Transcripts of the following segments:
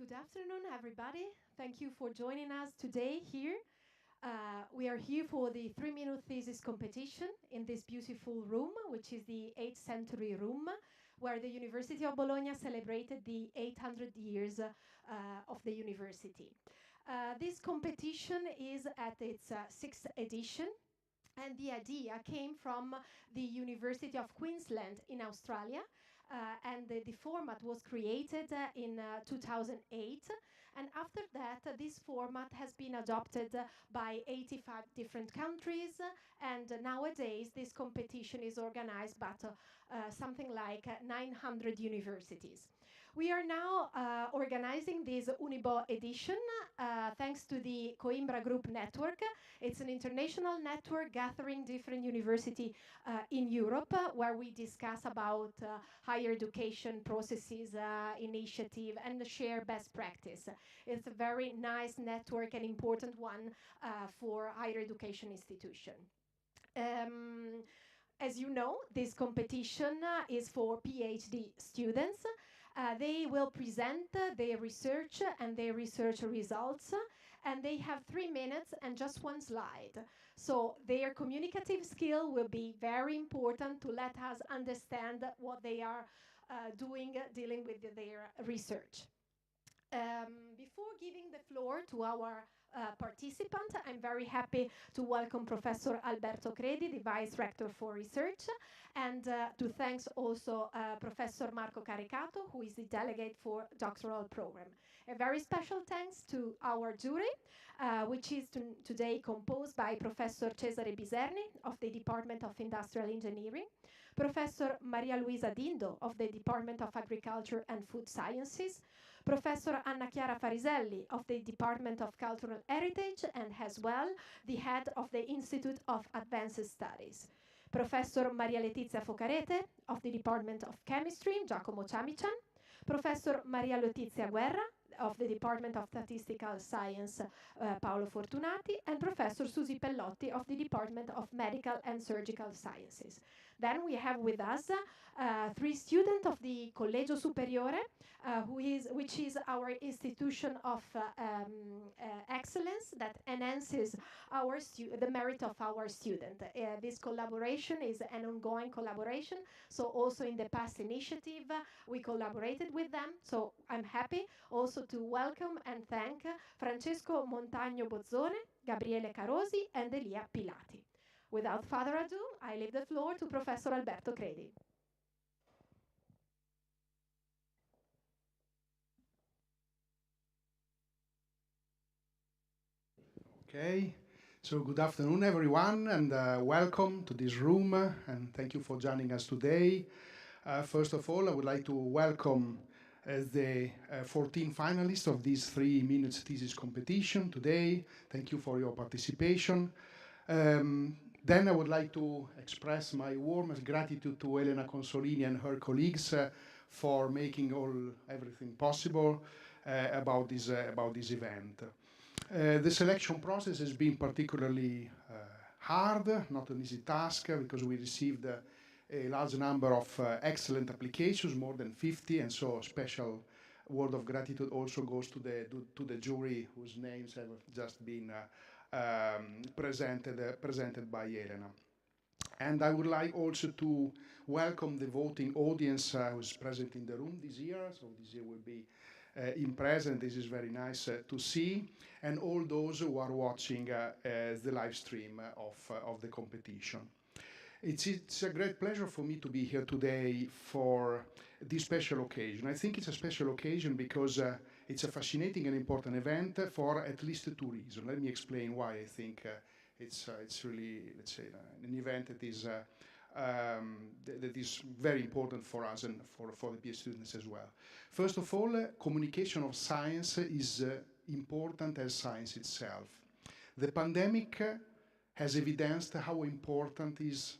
Good afternoon, everybody. Thank you for joining us today here. We are here for the 3-minute thesis competition in this beautiful room, which is the 8th century room, where the University of Bologna celebrated the 800 years of the university. This competition is at its 6th edition, and the idea came from the University of Queensland in Australia, and the format was created in 2008. And after that, this format has been adopted by 85 different countries, and nowadays this competition is organized by something like 900 universities. We are now organizing this UNIBO edition thanks to the Coimbra Group network. It's an international network gathering different universities in Europe where we discuss about higher education processes, initiative, and share best practice. It's a very nice network and important one for higher education institution. As you know, this competition is for PhD students. They will present their research and their research results, and they have 3 minutes and just one slide. So their communicative skill will be very important to let us understand what they are doing, dealing with their research. Before giving the floor to our participant, I'm very happy to welcome Professor Alberto Credi, the Vice Rector for Research, and to thanks also Professor Marco Caricato, who is the delegate for doctoral program. A very special thanks to our jury, which is today composed by Professor Cesare Biserni of the Department of Industrial Engineering, Professor Maria Luisa Dindo of the Department of Agriculture and Food Sciences, Professor Anna Chiara Fariselli of the Department of Cultural Heritage, and as well the head of the Institute of Advanced Studies, Professor Maria Letizia Focarete of the Department of Chemistry, Giacomo Ciamician, Professor Maria Letizia Guerra of the Department of Statistical Science, Paolo Fortunati, and Professor Susi Pellotti of the Department of Medical and Surgical Sciences. Then we have with us 3 students of the Collegio Superiore, which is our institution of excellence that enhances the merit of our student. This collaboration is an ongoing collaboration, so also in the past initiative, we collaborated with them. So I'm happy also to welcome and thank Francesco Montagno Bozzone, Gabriele Carosi, and Elia Pilati. Without further ado, I leave the floor to Professor Alberto Credi. Okay, so good afternoon, everyone, and welcome to this room, and thank you for joining us today. First of all, I would like to welcome the 14 finalists of this 3 minutes thesis competition today. Thank you for your participation. Then I would like to express my warmest gratitude to Elena Consolini and her colleagues for making everything possible about this event. The selection process has been particularly hard, not an easy task, because we received a large number of excellent applications, more than 50, and so a special word of gratitude also goes to the jury whose names have just been presented by Elena. And I would like also to welcome the voting audience who's present in the room this year. So this year will be in present. This is very nice to see. And all those who are watching the live stream of the competition. It's a great pleasure for me to be here today for this special occasion. I think it's a special occasion because it's a fascinating and important event for at least 2 reasons. Let me explain why I think it's really, let's say, an event that is very important for us and for the PhD students as well. First of all, communication of science is important as science itself. The pandemic has evidenced how important it is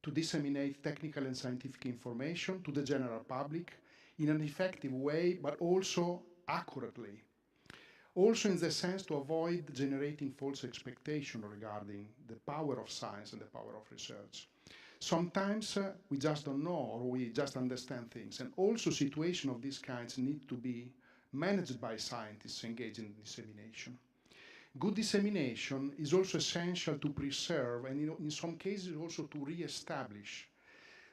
to disseminate technical and scientific information to the general public in an effective way, but also accurately. Also in the sense to avoid generating false expectation regarding the power of science and the power of research. Sometimes we just don't know, or we just understand things, and also situations of these kinds need to be managed by scientists engaged in dissemination. Good dissemination is also essential to preserve and in some cases also to re-establish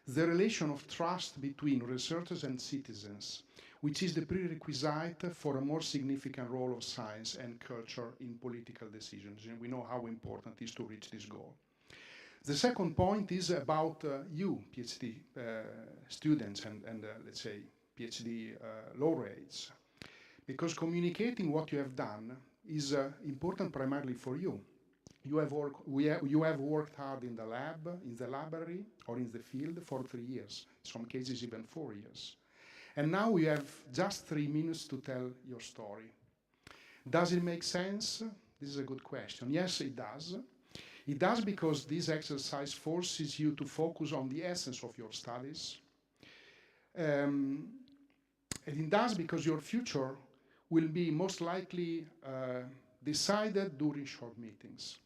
the relation of trust between researchers and citizens, which is the prerequisite for a more significant role of science and culture in political decisions. And we know how important it is to reach this goal. The second point is about you, PhD students and let's say PhD laureates, because communicating what you have done is important primarily for you. You have worked hard in the lab, in the library, or in the field for 3 years, in some cases even 4 years. And now you have just 3 minutes to tell your story. Does it make sense? This is a good question. Yes, it does. It does because this exercise forces you to focus on the essence of your studies. And it does because your future will be most likely decided during short meetings,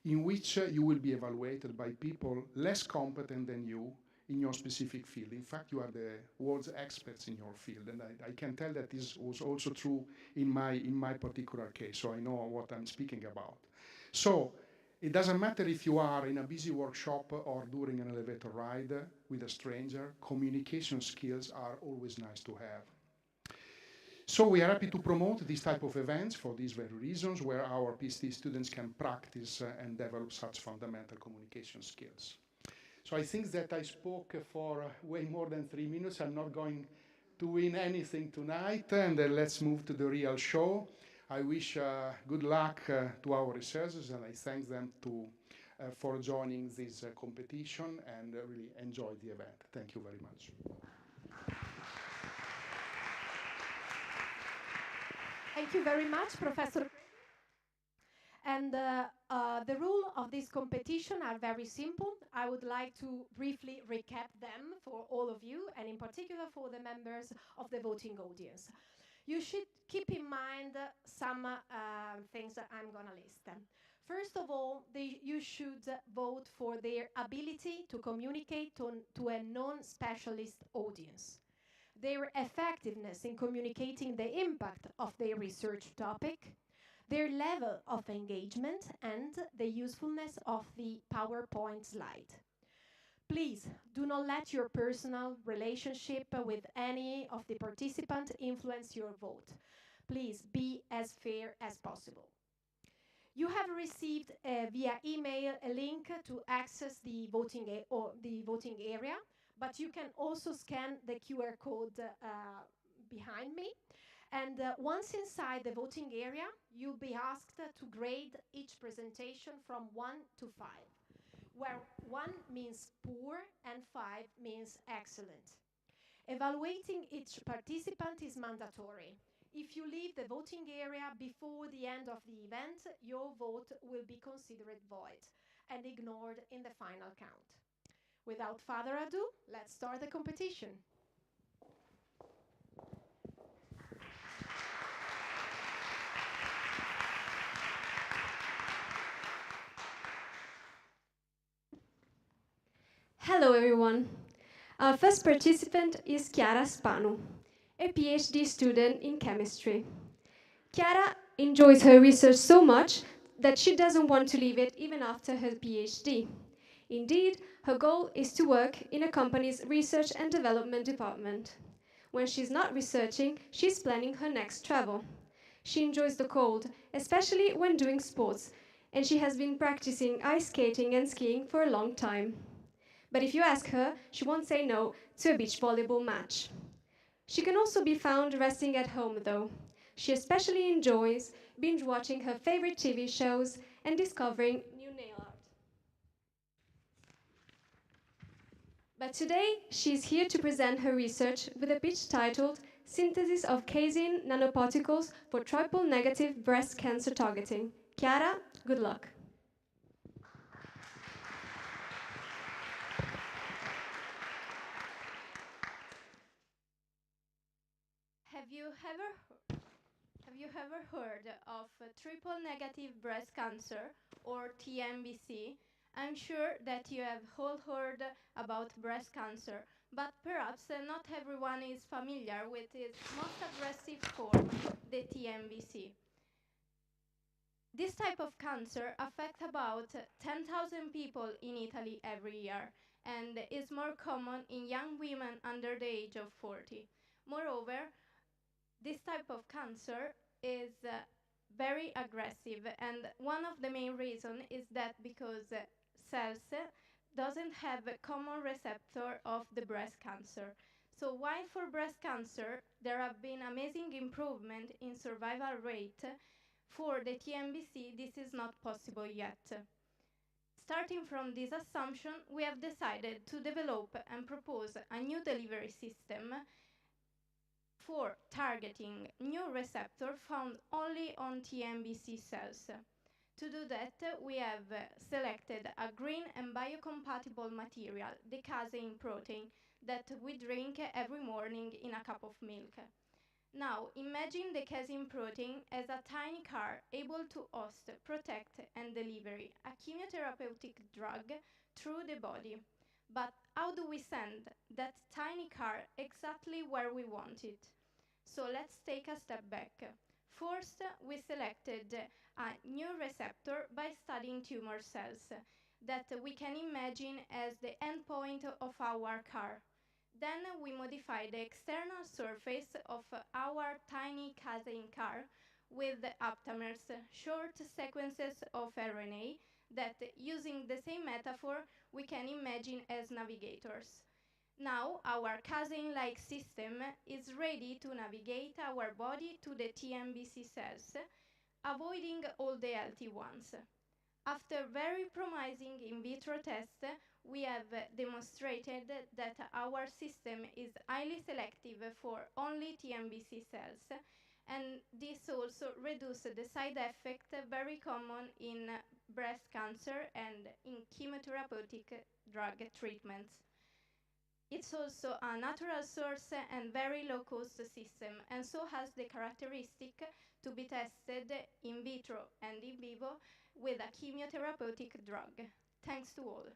in which you will be evaluated by people less competent than you in your specific field. In fact, you are the world's experts in your field, and I can tell that this was also true in my particular case, so I know what I'm speaking about. So it doesn't matter if you are in a busy workshop or during an elevator ride with a stranger, communication skills are always nice to have. So we are happy to promote this type of events for these very reasons, where our PhD students can practice and develop such fundamental communication skills. So I think that I spoke for way more than 3 minutes. I'm not going to win anything tonight, and let's move to the real show. I wish good luck to our researchers, and I thank them for joining this competition and really enjoy the event. Thank you very much. Thank you very much, Professor. And the rules of this competition are very simple. I would like to briefly recap them for all of you, and in particular for the members of the voting audience. You should keep in mind some things that I'm going to list. First of all, you should vote for their ability to communicate to a non-specialist audience, their effectiveness in communicating the impact of their research topic, their level of engagement, and the usefulness of the PowerPoint slide. Please do not let your personal relationship with any of the participants influence your vote. Please be as fair as possible. You have received via email a link to access the voting area, but you can also scan the QR code behind me. And once inside the voting area, you'll be asked to grade each presentation from 1 to 5, where 1 means poor and 5 means excellent. Evaluating each participant is mandatory. If you leave the voting area before the end of the event, your vote will be considered void and ignored in the final count. Without further ado, let's start the competition. Hello everyone. Our first participant is Chiara Spanu, a PhD student in chemistry. Chiara enjoys her research so much that she doesn't want to leave it even after her PhD. Indeed, her goal is to work in a company's research and development department. When she's not researching, she's planning her next travel. She enjoys the cold, especially when doing sports, and she has been practicing ice skating and skiing for a long time. But if you ask her, she won't say no to a beach volleyball match. She can also be found resting at home, though. She especially enjoys binge-watching her favorite TV shows and discovering new nail art. But today, she's here to present her research with a pitch titled Synthesis of Casein Nanoparticles for Triple-Negative Breast Cancer Targeting. Chiara, good luck. Have you ever heard of triple-negative breast cancer, or TNBC? I'm sure that you have all heard about breast cancer, but perhaps not everyone is familiar with its most aggressive form, the TNBC. This type of cancer affects about 10,000 people in Italy every year and is more common in young women under the age of 40. Moreover, this type of cancer is very aggressive, and one of the main reasons is that because cells doesn't have a common receptor of the breast cancer. So while for breast cancer there have been amazing improvement in survival rate, for the TNBC this is not possible yet. Starting from this assumption, we have decided to develop and propose a new delivery system for targeting new receptors found only on TNBC cells. To do that, we have selected a green and biocompatible material, the casein protein, that we drink every morning in a cup of milk. Now, imagine the casein protein as a tiny car able to host, protect, and deliver a chemotherapeutic drug through the body. But how do we send that tiny car exactly where we want it? So let's take a step back. First, we selected a new receptor by studying tumor cells that we can imagine as the endpoint of our car. Then we modify the external surface of our tiny casein car with aptamers, short sequences of RNA that, using the same metaphor, we can imagine as navigators. Now, our casein-like system is ready to navigate our body to the TNBC cells, avoiding all the healthy ones. After very promising in vitro tests, we have demonstrated that our system is highly selective for only TNBC cells, and this also reduces the side effects very common in breast cancer and in chemotherapeutic drug treatments. It's also a natural source and very low-cost system, and so has the characteristic to be tested in vitro and in vivo with a chemotherapeutic drug. Thanks to all.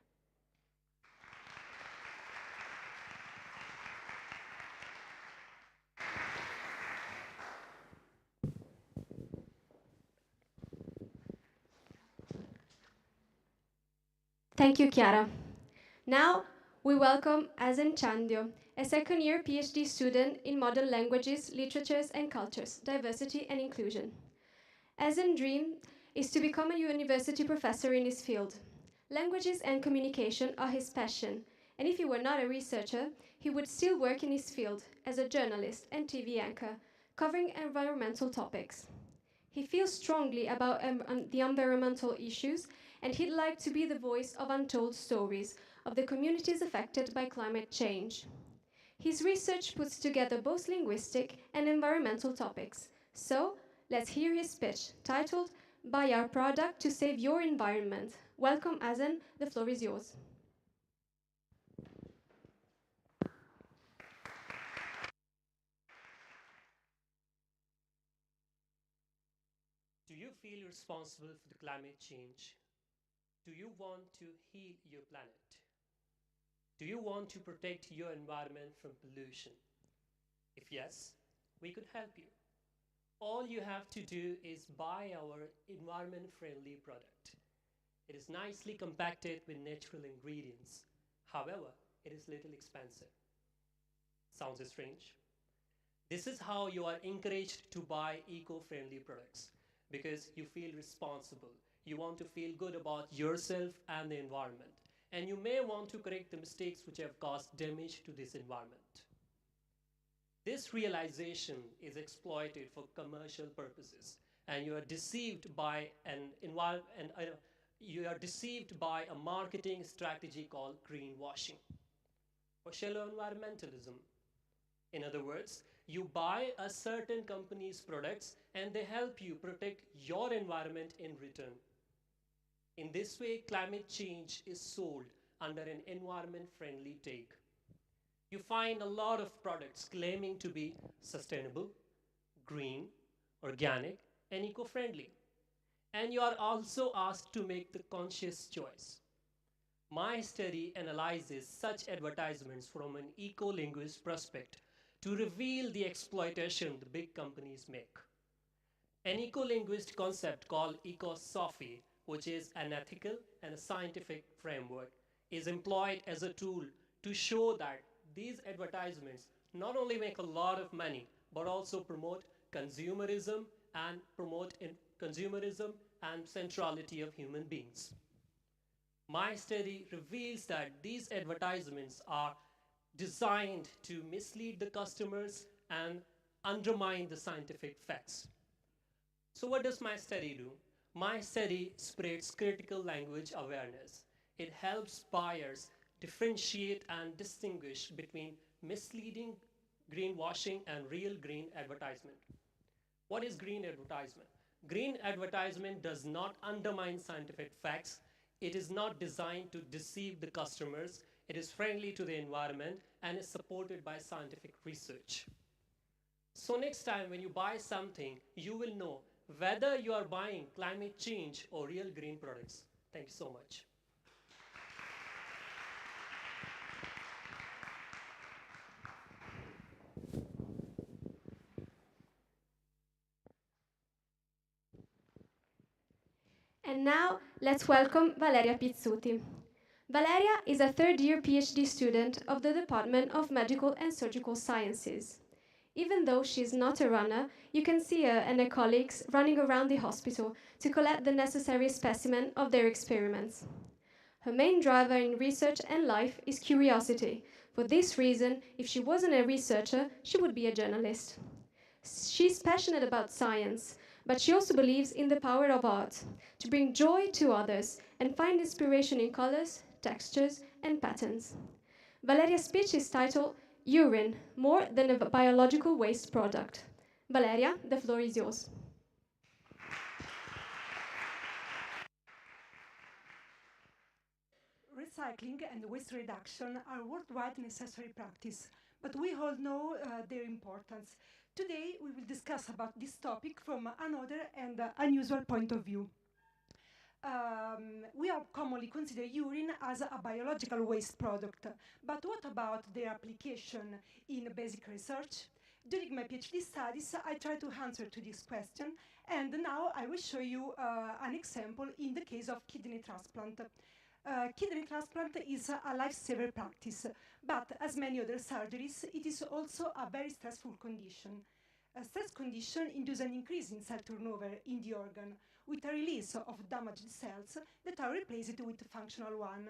Thank you, Chiara. Now, we welcome Asen Chandio, a second-year PhD student in modern languages, literatures, and cultures, diversity and inclusion. Asen's dream is to become a university professor in his field. Languages and communication are his passion, and if he were not a researcher, he would still work in his field as a journalist and TV anchor, covering environmental topics. He feels strongly about the environmental issues, and he'd like to be the voice of untold stories of the communities affected by climate change. His research puts together both linguistic and environmental topics. So, let's hear his speech, titled, "Buy Our Product to Save Your Environment." Welcome, Asen, the floor is yours. Do you feel responsible for the climate change? Do you want to heal your planet? Do you want to protect your environment from pollution? If yes, we could help you. All you have to do is buy our environment-friendly product. It is nicely compacted with natural ingredients. However, it is little expensive. Sounds strange? This is how you are encouraged to buy eco-friendly products, because you feel responsible. You want to feel good about yourself and the environment. And you may want to correct the mistakes which have caused damage to this environment. This realization is exploited for commercial purposes, and you are deceived by a marketing strategy called greenwashing or shallow environmentalism. In other words, you buy a certain company's products and they help you protect your environment in return. In this way, climate change is sold under an environment-friendly take. You find a lot of products claiming to be sustainable, green, organic, and eco-friendly. And you are also asked to make the conscious choice. My study analyzes such advertisements from an eco-linguist perspective to reveal the exploitation the big companies make. An eco-linguist concept called ecosophy, which is an ethical and a scientific framework, is employed as a tool to show that these advertisements not only make a lot of money, but also promote consumerism and consumerism and centrality of human beings. My study reveals that these advertisements are designed to mislead the customers and undermine the scientific facts. So what does my study do? My study spreads critical language awareness. It helps buyers differentiate and distinguish between misleading greenwashing and real green advertisement. What is green advertisement? Green advertisement does not undermine scientific facts. It is not designed to deceive the customers. It is friendly to the environment and is supported by scientific research. So next time when you buy something, you will know whether you are buying climate change or real green products. Thank you so much. And now, let's welcome Valeria Pizzuti. Valeria is a third-year PhD student of the Department of Medical and Surgical Sciences. Even though she is not a runner, you can see her and her colleagues running around the hospital to collect the necessary specimen of their experiments. Her main driver in research and life is curiosity. For this reason, if she wasn't a researcher, she would be a journalist. She's passionate about science, but she also believes in the power of art to bring joy to others and find inspiration in colors, textures, and patterns. Valeria's speech is titled Urine, More Than a Biological Waste Product. Valeria, the floor is yours. Recycling and waste reduction are worldwide necessary practice, but we all know their importance. Today we will discuss about this topic from another and unusual point of view. We are commonly consider urine as a biological waste product, but what about their application in basic research? During my PhD studies, I tried to answer to this question, and now I will show you an example in the case of kidney transplant. Kidney transplant is a lifesaver practice, but as many other surgeries, it is also a very stressful condition. A stress condition induces an increase in cell turnover in the organ, with a release of damaged cells that are replaced with functional one.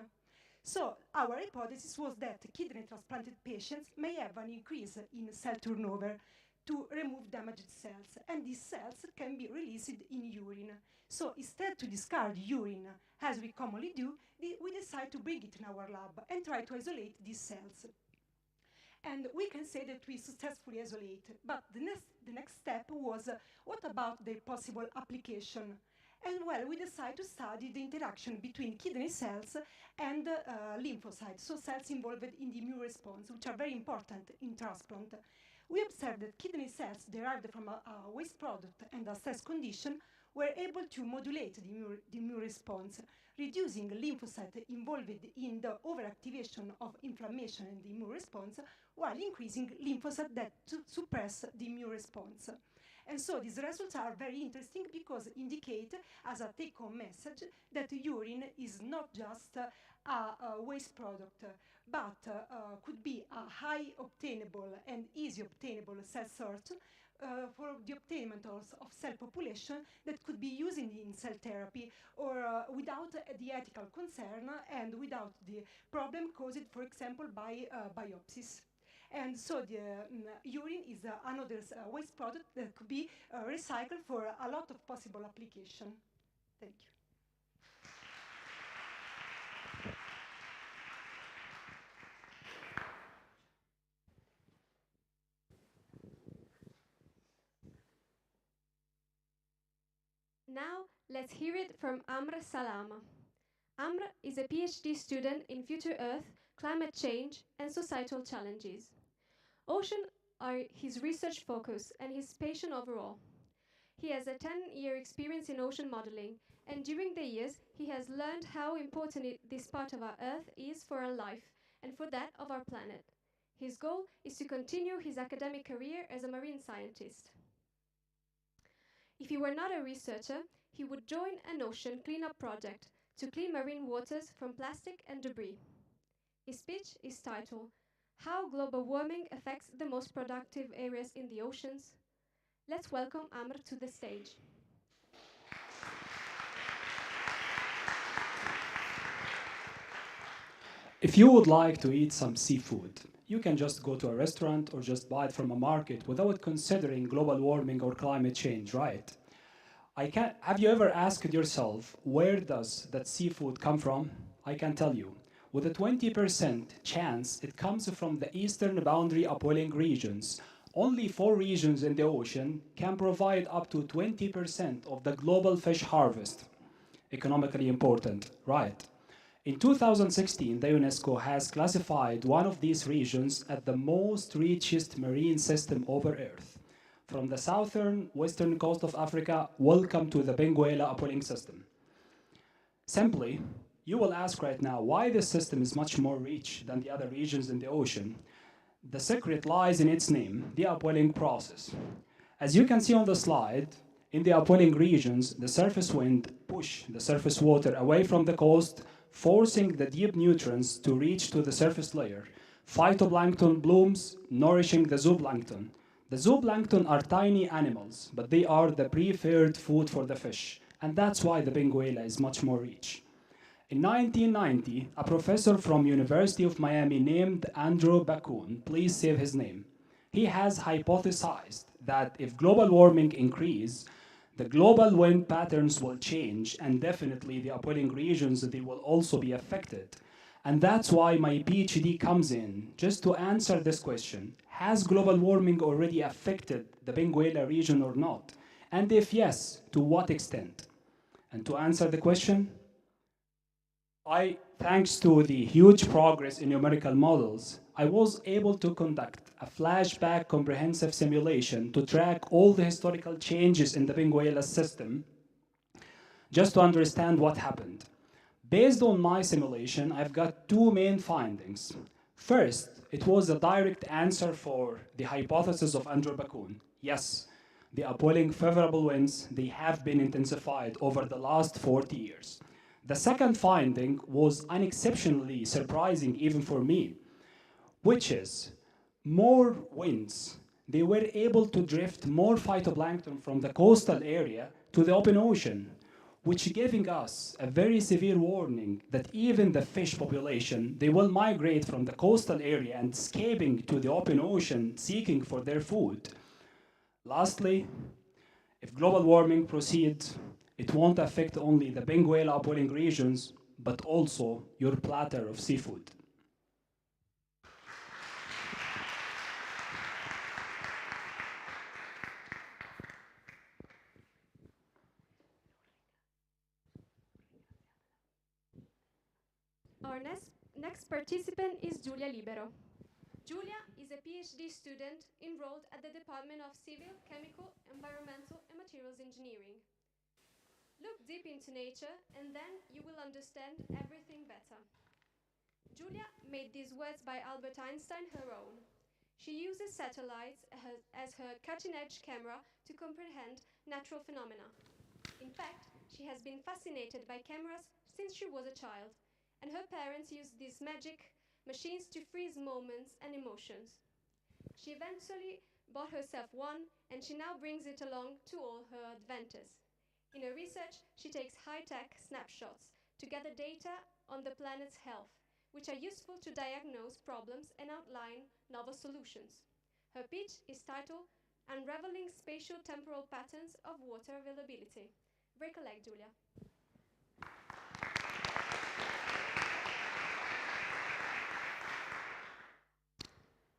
So our hypothesis was that kidney transplanted patients may have an increase in cell turnover to remove damaged cells, and these cells can be released in urine. So instead to discard urine, as we commonly do, we decide to bring it in our lab and try to isolate these cells. And we can say that we successfully isolate, but the next step was, what about the possible application? And well, we decided to study the interaction between kidney cells and lymphocytes, so cells involved in the immune response, which are very important in transplant. We observed that kidney cells derived from a waste product and a stress condition were able to modulate the immune response, reducing lymphocytes involved in the overactivation of inflammation and the immune response, while increasing lymphocytes that suppress the immune response. And so these results are very interesting because indicate, as a take-home message, that urine is not just a waste product, but could be a high obtainable and easy obtainable cell source for the obtainment of cell population that could be used in cell therapy or without the ethical concern and without the problem caused, for example, by biopsies. And so the urine is another waste product that could be recycled for a lot of possible application. Thank you. Now, let's hear it from Amr Salama. Amr is a PhD student in Future Earth, climate change, and societal challenges. Ocean are his research focus and his passion overall. He has a 10-year experience in ocean modeling And during the years, he has learned how important this part of our Earth is for our life and for that of our planet. His goal is to continue his academic career as a marine scientist. If he were not a researcher, he would join an ocean cleanup project to clean marine waters from plastic and debris. His speech is titled, How Global Warming Affects the Most Productive Areas in the Oceans. Let's welcome Amr to the stage. If you would like to eat some seafood, you can just go to a restaurant or just buy it from a market without considering global warming or climate change, right? Have you ever asked yourself, where does that seafood come from? I can tell you. With a 20% chance, it comes from the eastern boundary upwelling regions. Only 4 regions in the ocean can provide up to 20% of the global fish harvest. Economically important, right? In 2016, the UNESCO has classified one of these regions as the most richest marine system over Earth. From the southern western coast of Africa, welcome to the Benguela upwelling system. Simply, you will ask right now why this system is much more rich than the other regions in the ocean. The secret lies in its name, the upwelling process. As you can see on the slide, in the upwelling regions, the surface wind push the surface water away from the coast, forcing the deep nutrients to reach to the surface layer. Phytoplankton blooms, nourishing the zooplankton. The zooplankton are tiny animals, but they are the preferred food for the fish, and that's why the Benguela is much more rich. In 1990, a professor from University of Miami named Andrew Bacon, please save his name, he has hypothesized that if global warming increases, the global wind patterns will change, and definitely the upwelling regions, they will also be affected. And that's why my PhD comes in, just to answer this question. Has global warming already affected the Benguela region or not? And if yes, to what extent? And to answer the question, thanks to the huge progress in numerical models, I was able to conduct a flashback comprehensive simulation to track all the historical changes in the Benguela system, just to understand what happened. Based on my simulation, I've got 2 main findings. First, it was a direct answer for the hypothesis of Andrew Bacon. Yes, the upwelling favorable winds, they have been intensified over the last 40 years. The second finding was unexceptionally surprising even for me, which is more winds. They were able to drift more phytoplankton from the coastal area to the open ocean, which giving us a very severe warning that even the fish population, they will migrate from the coastal area and escaping to the open ocean seeking for their food. Lastly, if global warming proceeds, it won't affect only the Benguela upwelling regions, but also your platter of seafood. Our next participant is Giulia Libero. Giulia is a PhD student enrolled at the Department of Civil, Chemical, Environmental and Materials Engineering. Look deep into nature and then you will understand everything better. Giulia made these words by Albert Einstein her own. She uses satellites as her cutting-edge camera to comprehend natural phenomena. In fact, she has been fascinated by cameras since she was a child, and her parents used these magic machines to freeze moments and emotions. She eventually bought herself one, and she now brings it along to all her adventures. In her research, she takes high-tech snapshots to gather data on the planet's health, which are useful to diagnose problems and outline novel solutions. Her pitch is titled Unraveling Spatial Temporal Patterns of Water Availability. Break a leg, Giulia.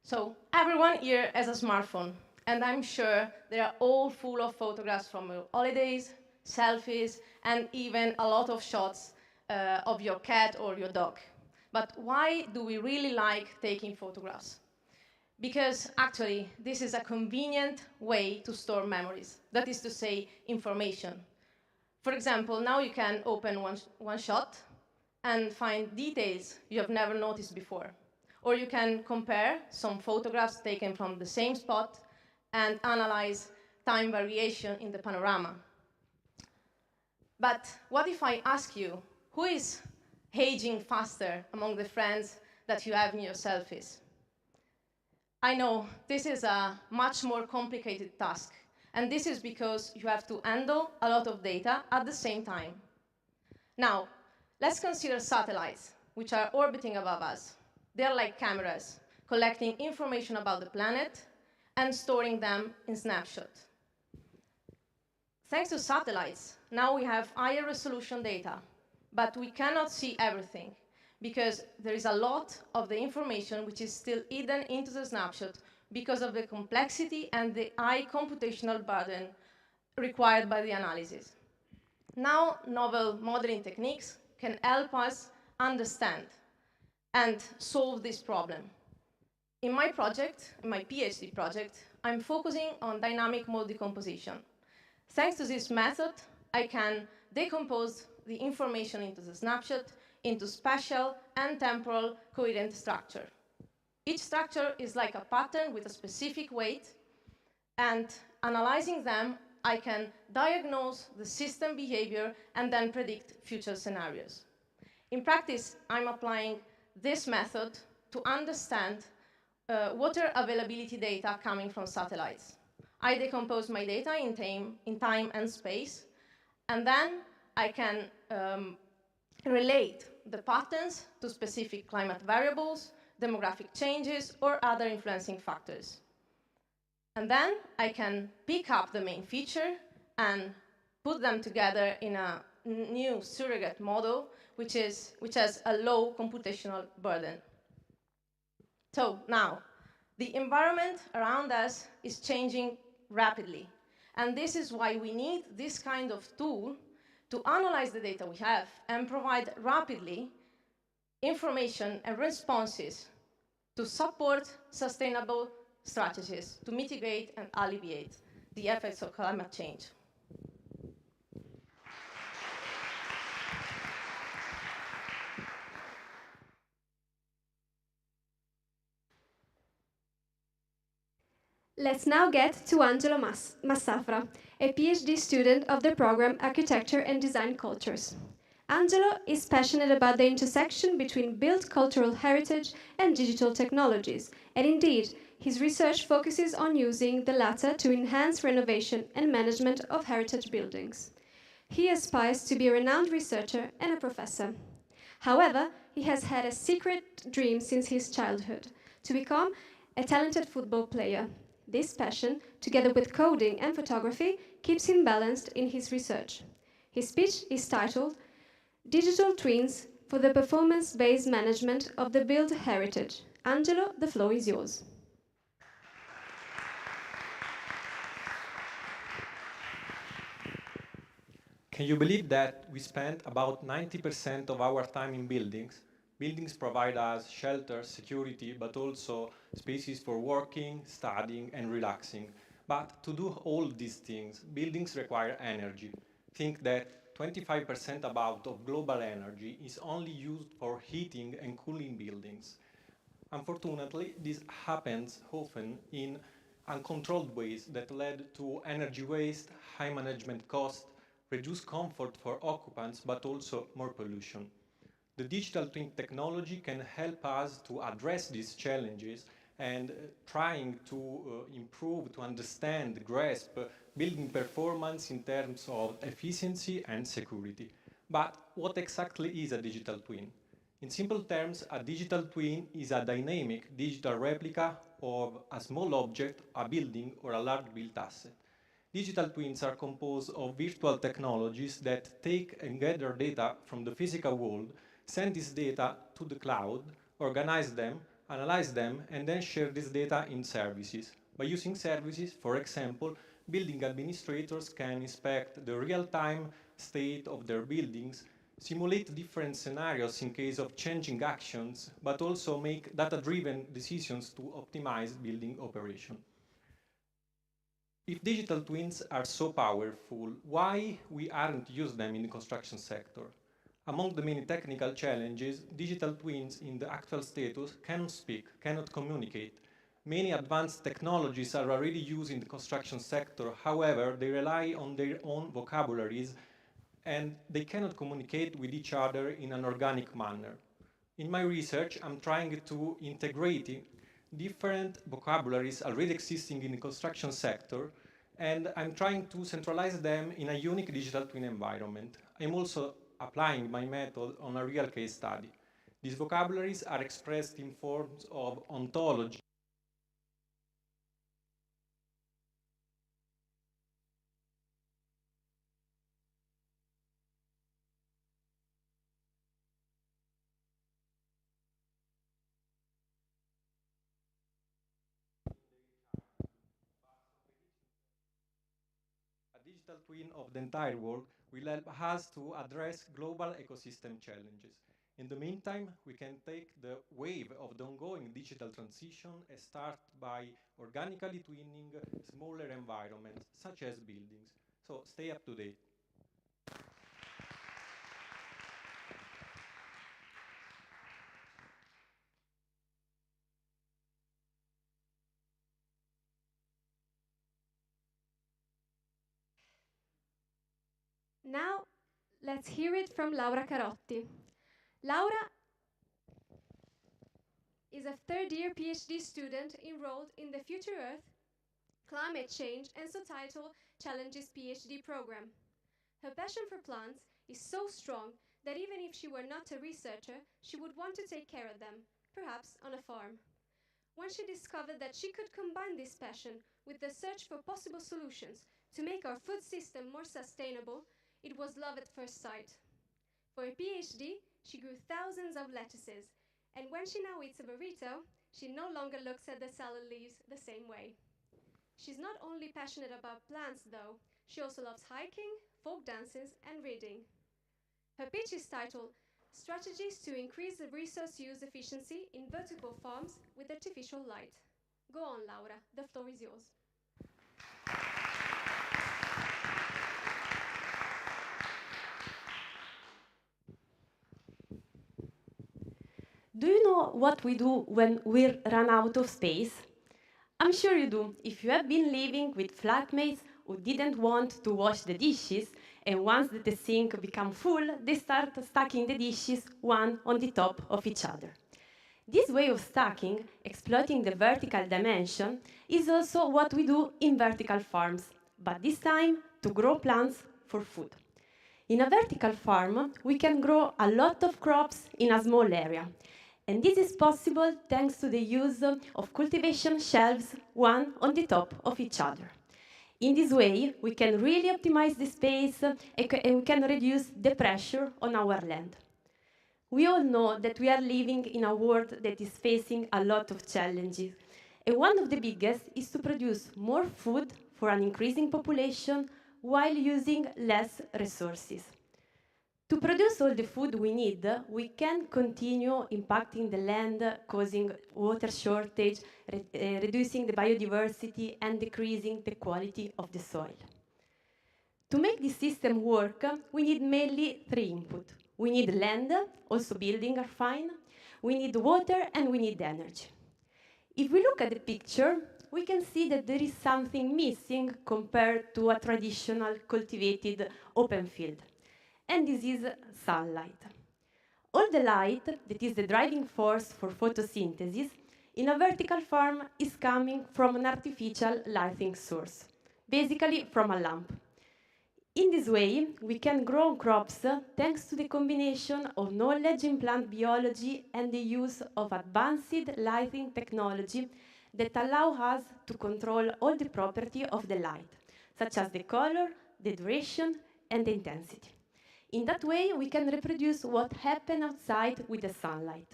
So everyone here has a smartphone, and I'm sure they are all full of photographs from your holidays, selfies, and even a lot of shots of your cat or your dog. But why do we really like taking photographs? Because actually, this is a convenient way to store memories. That is to say, information. For example, now you can open one shot and find details you have never noticed before. Or you can compare some photographs taken from the same spot and analyze time variation in the panorama. But what if I ask you, who is aging faster among the friends that you have in your selfies? I know this is a much more complicated task, and this is because you have to handle a lot of data at the same time. Now, let's consider satellites, which are orbiting above us. They're like cameras, collecting information about the planet and storing them in snapshots. Thanks to satellites, now we have higher resolution data, but we cannot see everything because there is a lot of the information which is still hidden into the snapshot because of the complexity and the high computational burden required by the analysis. Now, novel modeling techniques can help us understand and solve this problem. In my project, in my PhD project, I'm focusing on dynamic mode decomposition. Thanks to this method, I can decompose the information into the snapshot into spatial and temporal coherent structure. Each structure is like a pattern with a specific weight, and analyzing them, I can diagnose the system behavior and then predict future scenarios. In practice, I'm applying this method to understand water availability data coming from satellites. I decompose my data in time and space, and then I can relate the patterns to specific climate variables, demographic changes, or other influencing factors. And then I can pick up the main feature and put them together in a new surrogate model, which has a low computational burden. So now, the environment around us is changing rapidly. And this is why we need this kind of tool to analyze the data we have and provide rapidly information and responses to support sustainable strategies to mitigate and alleviate the effects of climate change. Let's now get to Angelo Massafra, a PhD student of the program Architecture and Design Cultures. Angelo is passionate about the intersection between built cultural heritage and digital technologies, and indeed, his research focuses on using the latter to enhance renovation and management of heritage buildings. He aspires to be a renowned researcher and a professor. However, he has had a secret dream since his childhood, to become a talented football player. This passion, together with coding and photography, keeps him balanced in his research. His speech is titled Digital Twins for the Performance-Based Management of the Built Heritage. Angelo, the floor is yours. Can you believe that we spend about 90% of our time in buildings? Buildings provide us shelter, security, but also spaces for working, studying, and relaxing. But to do all these things, buildings require energy. Think that 25% about of global energy is only used for heating and cooling buildings. Unfortunately, this happens often in uncontrolled ways that led to energy waste, high management costs, reduced comfort for occupants, but also more pollution. The digital twin technology can help us to address these challenges and trying to improve, to understand, grasp building performance in terms of efficiency and security. But what exactly is a digital twin? In simple terms, a digital twin is a dynamic digital replica of a small object, a building, or a large built asset. Digital twins are composed of virtual technologies that take and gather data from the physical world, send this data to the cloud, organize them, analyze them, and then share this data in services. By using services, for example, building administrators can inspect the real-time state of their buildings, simulate different scenarios in case of changing actions, but also make data-driven decisions to optimize building operation. If digital twins are so powerful, why we aren't using them in the construction sector? Among the many technical challenges, digital twins in the actual status cannot speak, cannot communicate. Many advanced technologies are already used in the construction sector, however, they rely on their own vocabularies and they cannot communicate with each other in an organic manner. In my research, I'm trying to integrate different vocabularies already existing in the construction sector, and I'm trying to centralize them in a unique digital twin environment. I'm also applying my method on a real case study. These vocabularies are expressed in forms of ontology, digital twin of the entire world will help us to address global ecosystem challenges. In the meantime, we can take the wave of the ongoing digital transition and start by organically twinning smaller environments, such as buildings. So stay up to date. Now, let's hear it from Laura Carotti. Laura is a third-year PhD student enrolled in the Future Earth, Climate Change and Societal Challenges PhD program. Her passion for plants is so strong that even if she were not a researcher, she would want to take care of them, perhaps on a farm. When she discovered that she could combine this passion with the search for possible solutions to make our food system more sustainable, it was love at first sight. For a PhD, she grew thousands of lettuces, and when she now eats a burrito, she no longer looks at the salad leaves the same way. She's not only passionate about plants, though, she also loves hiking, folk dances, and reading. Her pitch is titled Strategies to Increase the Resource Use Efficiency in Vertical Farms with Artificial Light. Go on, Laura, the floor is yours. Do you know what we do when we run out of space? I'm sure you do. If you have been living with flatmates who didn't want to wash the dishes, and once the sink becomes full, they start stacking the dishes one on the top of each other. This way of stacking, exploiting the vertical dimension, is also what we do in vertical farms, but this time to grow plants for food. In a vertical farm, we can grow a lot of crops in a small area. And this is possible thanks to the use of cultivation shelves, one on the top of each other. In this way, we can really optimize the space and we can reduce the pressure on our land. We all know that we are living in a world that is facing a lot of challenges. And one of the biggest is to produce more food for an increasing population while using less resources. To produce all the food we need, we can continue impacting the land, causing water shortage, reducing the biodiversity, and decreasing the quality of the soil. To make this system work, we need mainly three inputs. We need land, also buildings are fine, we need water, and we need energy. If we look at the picture, we can see that there is something missing compared to a traditional cultivated open field. And this is sunlight. All the light, that is the driving force for photosynthesis, in a vertical farm is coming from an artificial lighting source, basically from a lamp. In this way, we can grow crops thanks to the combination of knowledge in plant biology and the use of advanced lighting technology that allow us to control all the properties of the light, such as the color, the duration, and the intensity. In that way, we can reproduce what happens outside with the sunlight.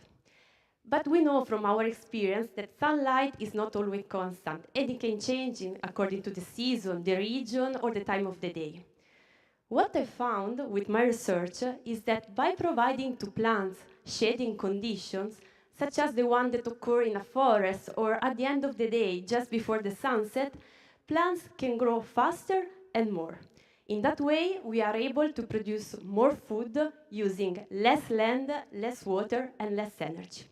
But we know from our experience that sunlight is not always constant, and it can change according to the season, the region, or the time of the day. What I found with my research is that by providing to plants shading conditions, such as the one that occur in a forest or at the end of the day, just before the sunset, plants can grow faster and more. In that way, we are able to produce more food using less land, less water, and less energy.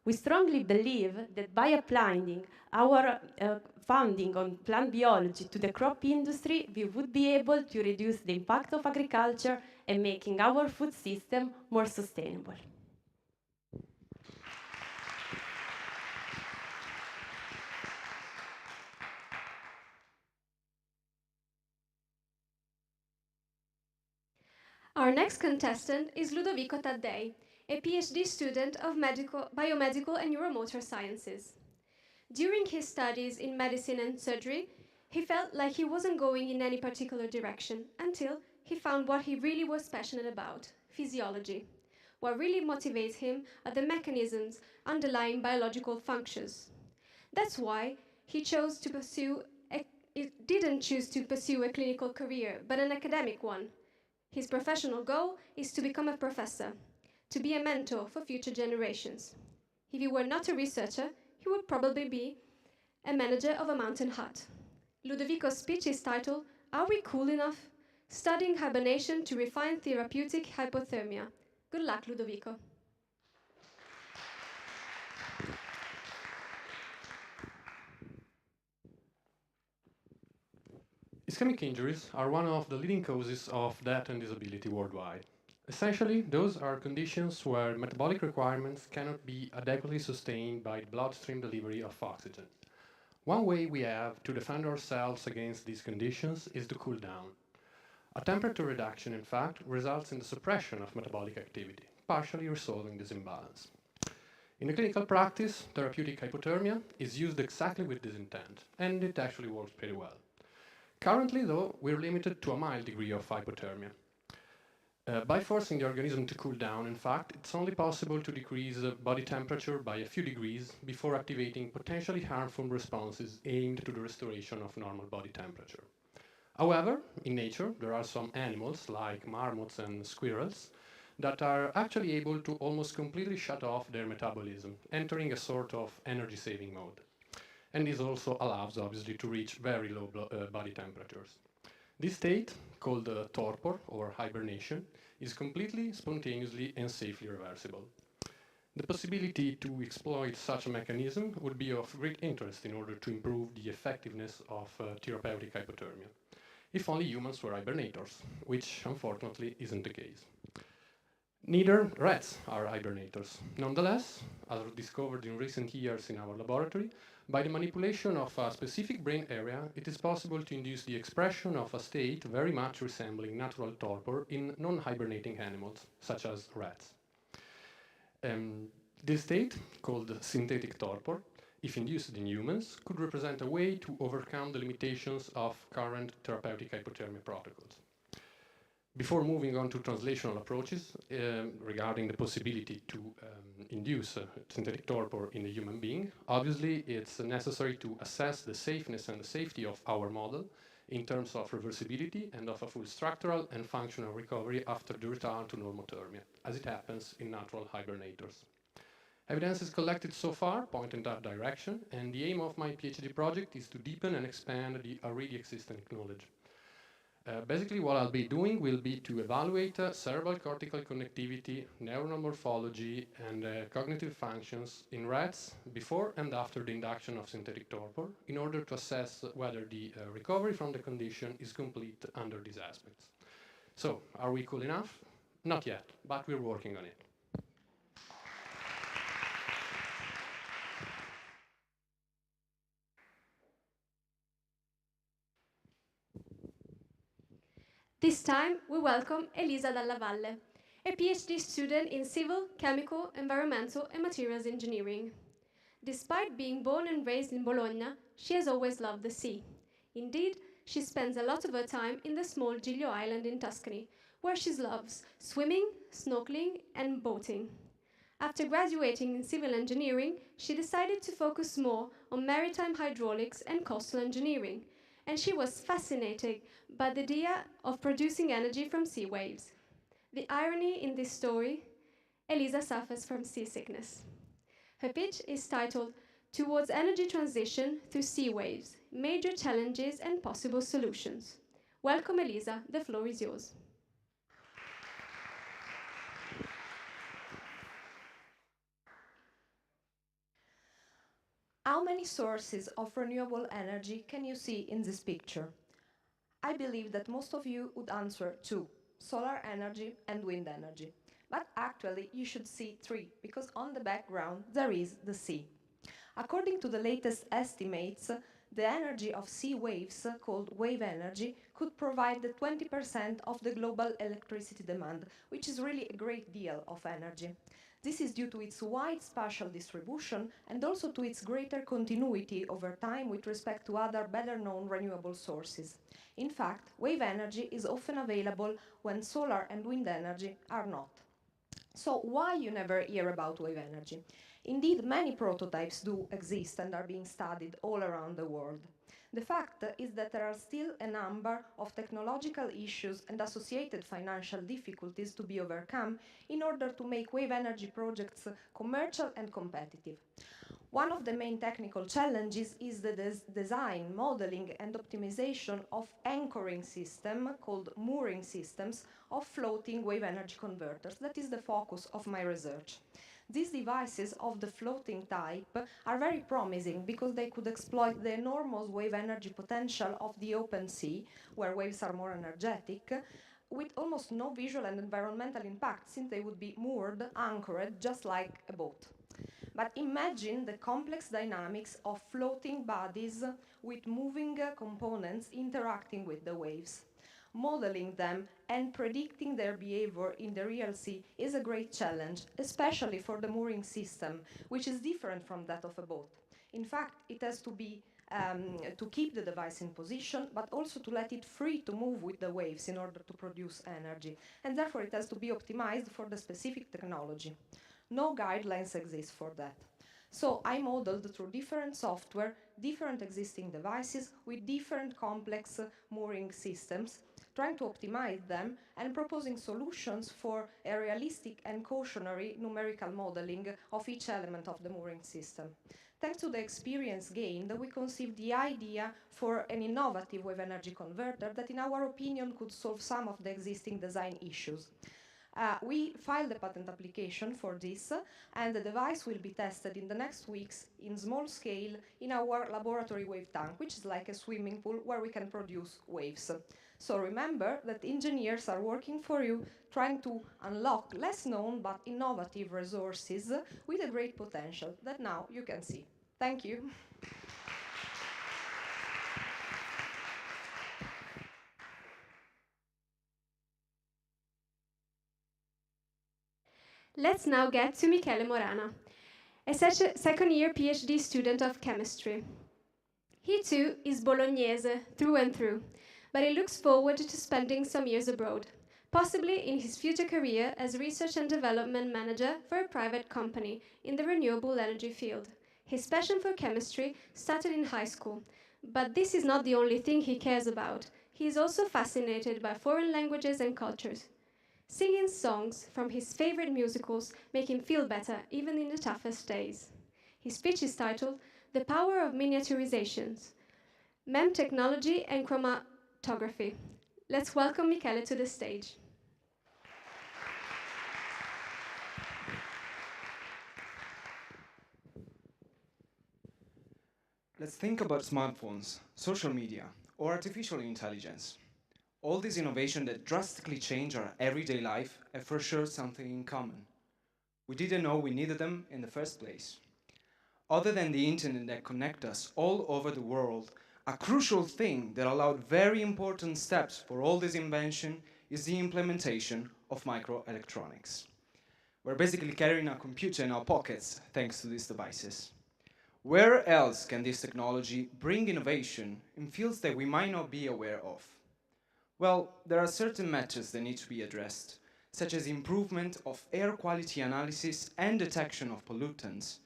We strongly believe that by applying our funding on plant biology to the crop industry, we would be able to reduce the impact of agriculture and making our food system more sustainable. Our next contestant is Ludovico Taddei, a PhD student of biomedical and neuromotor sciences. During his studies in medicine and surgery, he felt like he wasn't going in any particular direction until he found what he really was passionate about, physiology. What really motivates him are the mechanisms underlying biological functions. That's why he didn't choose to pursue a clinical career, but an academic one. His professional goal is to become a professor, to be a mentor for future generations. If he were not a researcher, he would probably be a manager of a mountain hut. Ludovico's speech is titled, "Are We Cool Enough? Studying Hibernation to Refine Therapeutic Hypothermia." Good luck, Ludovico. Ischemic injuries are one of the leading causes of death and disability worldwide. Essentially, those are conditions where metabolic requirements cannot be adequately sustained by bloodstream delivery of oxygen. One way we have to defend ourselves against these conditions is to cool down. A temperature reduction, in fact, results in the suppression of metabolic activity, partially resolving this imbalance. In a clinical practice, therapeutic hypothermia is used exactly with this intent, and it actually works pretty well. Currently, though, we're limited to a mild degree of hypothermia. By forcing the organism to cool down, in fact, it's only possible to decrease body temperature by a few degrees before activating potentially harmful responses aimed to the restoration of normal body temperature. However, in nature, there are some animals, like marmots and squirrels, that are actually able to almost completely shut off their metabolism, entering a sort of energy-saving mode. And this also allows, obviously, to reach very low body temperatures. This state, called torpor, or hibernation, is completely, spontaneously, and safely reversible. The possibility to exploit such a mechanism would be of great interest in order to improve the effectiveness of therapeutic hypothermia, if only humans were hibernators, which, unfortunately, isn't the case. Neither rats are hibernators. Nonetheless, as discovered in recent years in our laboratory, by the manipulation of a specific brain area, it is possible to induce the expression of a state very much resembling natural torpor in non-hibernating animals, such as rats. This state, called synthetic torpor, if induced in humans, could represent a way to overcome the limitations of current therapeutic hypothermia protocols. Before moving on to translational approaches regarding the possibility to induce synthetic torpor in a human being, obviously it's necessary to assess the safeness and the safety of our model in terms of reversibility and of a full structural and functional recovery after the return to normothermia, as it happens in natural hibernators. Evidence is collected so far, pointing in that direction, and the aim of my PhD project is to deepen and expand the already existing knowledge. Basically, what I'll be doing will be to evaluate cerebral cortical connectivity, neuronal morphology, and cognitive functions in rats before and after the induction of synthetic torpor in order to assess whether the recovery from the condition is complete under these aspects. So, are we cool enough? Not yet, but we're working on it. This time, we welcome Elisa Dalla Valle, a PhD student in civil, chemical, environmental, and materials engineering. Despite being born and raised in Bologna, she has always loved the sea. Indeed, she spends a lot of her time in the small Giglio Island in Tuscany, where she loves swimming, snorkeling, and boating. After graduating in civil engineering, she decided to focus more on maritime hydraulics and coastal engineering, and she was fascinated by the idea of producing energy from sea waves. The irony in this story, Elisa suffers from seasickness. Her pitch is titled, towards energy transition through sea waves, major challenges and possible solutions. Welcome, Elisa. The floor is yours. How many sources of renewable energy can you see in this picture? I believe that most of you would answer 2, solar energy and wind energy. But actually, you should see 3, because on the background there is the sea. According to the latest estimates, the energy of sea waves, called wave energy, could provide the 20% of the global electricity demand, which is really a great deal of energy. This is due to its wide spatial distribution and also to its greater continuity over time with respect to other better-known renewable sources. In fact, wave energy is often available when solar and wind energy are not. So why you never hear about wave energy? Indeed, many prototypes do exist and are being studied all around the world. The fact is that there are still a number of technological issues and associated financial difficulties to be overcome in order to make wave energy projects commercial and competitive. One of the main technical challenges is the design, modeling and optimization of anchoring system, called mooring systems, of floating wave energy converters. That is the focus of my research. These devices of the floating type are very promising because they could exploit the enormous wave energy potential of the open sea, where waves are more energetic, with almost no visual and environmental impact, since they would be moored, anchored, just like a boat. But imagine the complex dynamics of floating bodies with moving components interacting with the waves. Modeling them and predicting their behavior in the real sea is a great challenge, especially for the mooring system, which is different from that of a boat. In fact, it has to be to keep the device in position, but also to let it free to move with the waves in order to produce energy. And therefore, it has to be optimized for the specific technology. No guidelines exist for that. So I modeled through different software, different existing devices with different complex mooring systems, trying to optimize them and proposing solutions for a realistic and cautionary numerical modeling of each element of the mooring system. Thanks to the experience gained, we conceived the idea for an innovative wave energy converter that, in our opinion, could solve some of the existing design issues. We filed a patent application for this, and the device will be tested in the next weeks in small scale in our laboratory wave tank, which is like a swimming pool where we can produce waves. So remember that engineers are working for you, trying to unlock less known but innovative resources with a great potential that now you can see. Thank you. Let's now get to Michele Morana, a second-year PhD student of chemistry. He too is Bolognese through and through, but he looks forward to spending some years abroad, possibly in his future career as research and development manager for a private company in the renewable energy field. His passion for chemistry started in high school, but this is not the only thing he cares about. He is also fascinated by foreign languages and cultures. Singing songs from his favorite musicals make him feel better even in the toughest days. His speech is titled The Power of Miniaturizations, MEM Technology and Chromatography. Let's welcome Michele to the stage. Let's think about smartphones, social media, or artificial intelligence. All these innovations that drastically change our everyday life have for sure something in common. We didn't know we needed them in the first place. Other than the internet that connects us all over the world, a crucial thing that allowed very important steps for all this invention is the implementation of microelectronics. We're basically carrying a computer in our pockets thanks to these devices. Where else can this technology bring innovation in fields that we might not be aware of? Well, there are certain matters that need to be addressed, such as improvement of air quality analysis and detection of pollutants,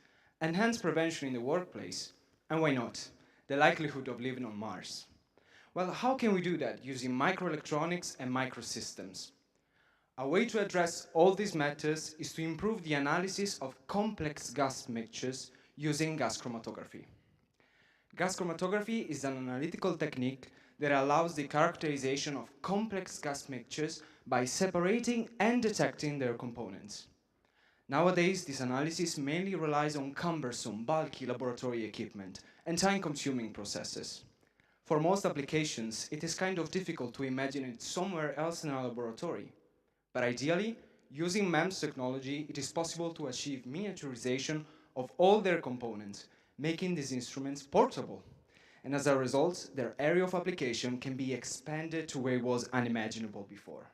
enhanced prevention in the workplace, and why not, the likelihood of living on Mars. Well, how can we do that using microelectronics and microsystems? A way to address all these matters is to improve the analysis of complex gas mixtures using gas chromatography. Gas chromatography is an analytical technique that allows the characterization of complex gas mixtures by separating and detecting their components. Nowadays, this analysis mainly relies on cumbersome, bulky laboratory equipment and time-consuming processes. For most applications, it is kind of difficult to imagine it somewhere else in a laboratory. But ideally, using MEMS technology, it is possible to achieve miniaturization of all their components, making these instruments portable. And as a result, their area of application can be expanded to where it was unimaginable before.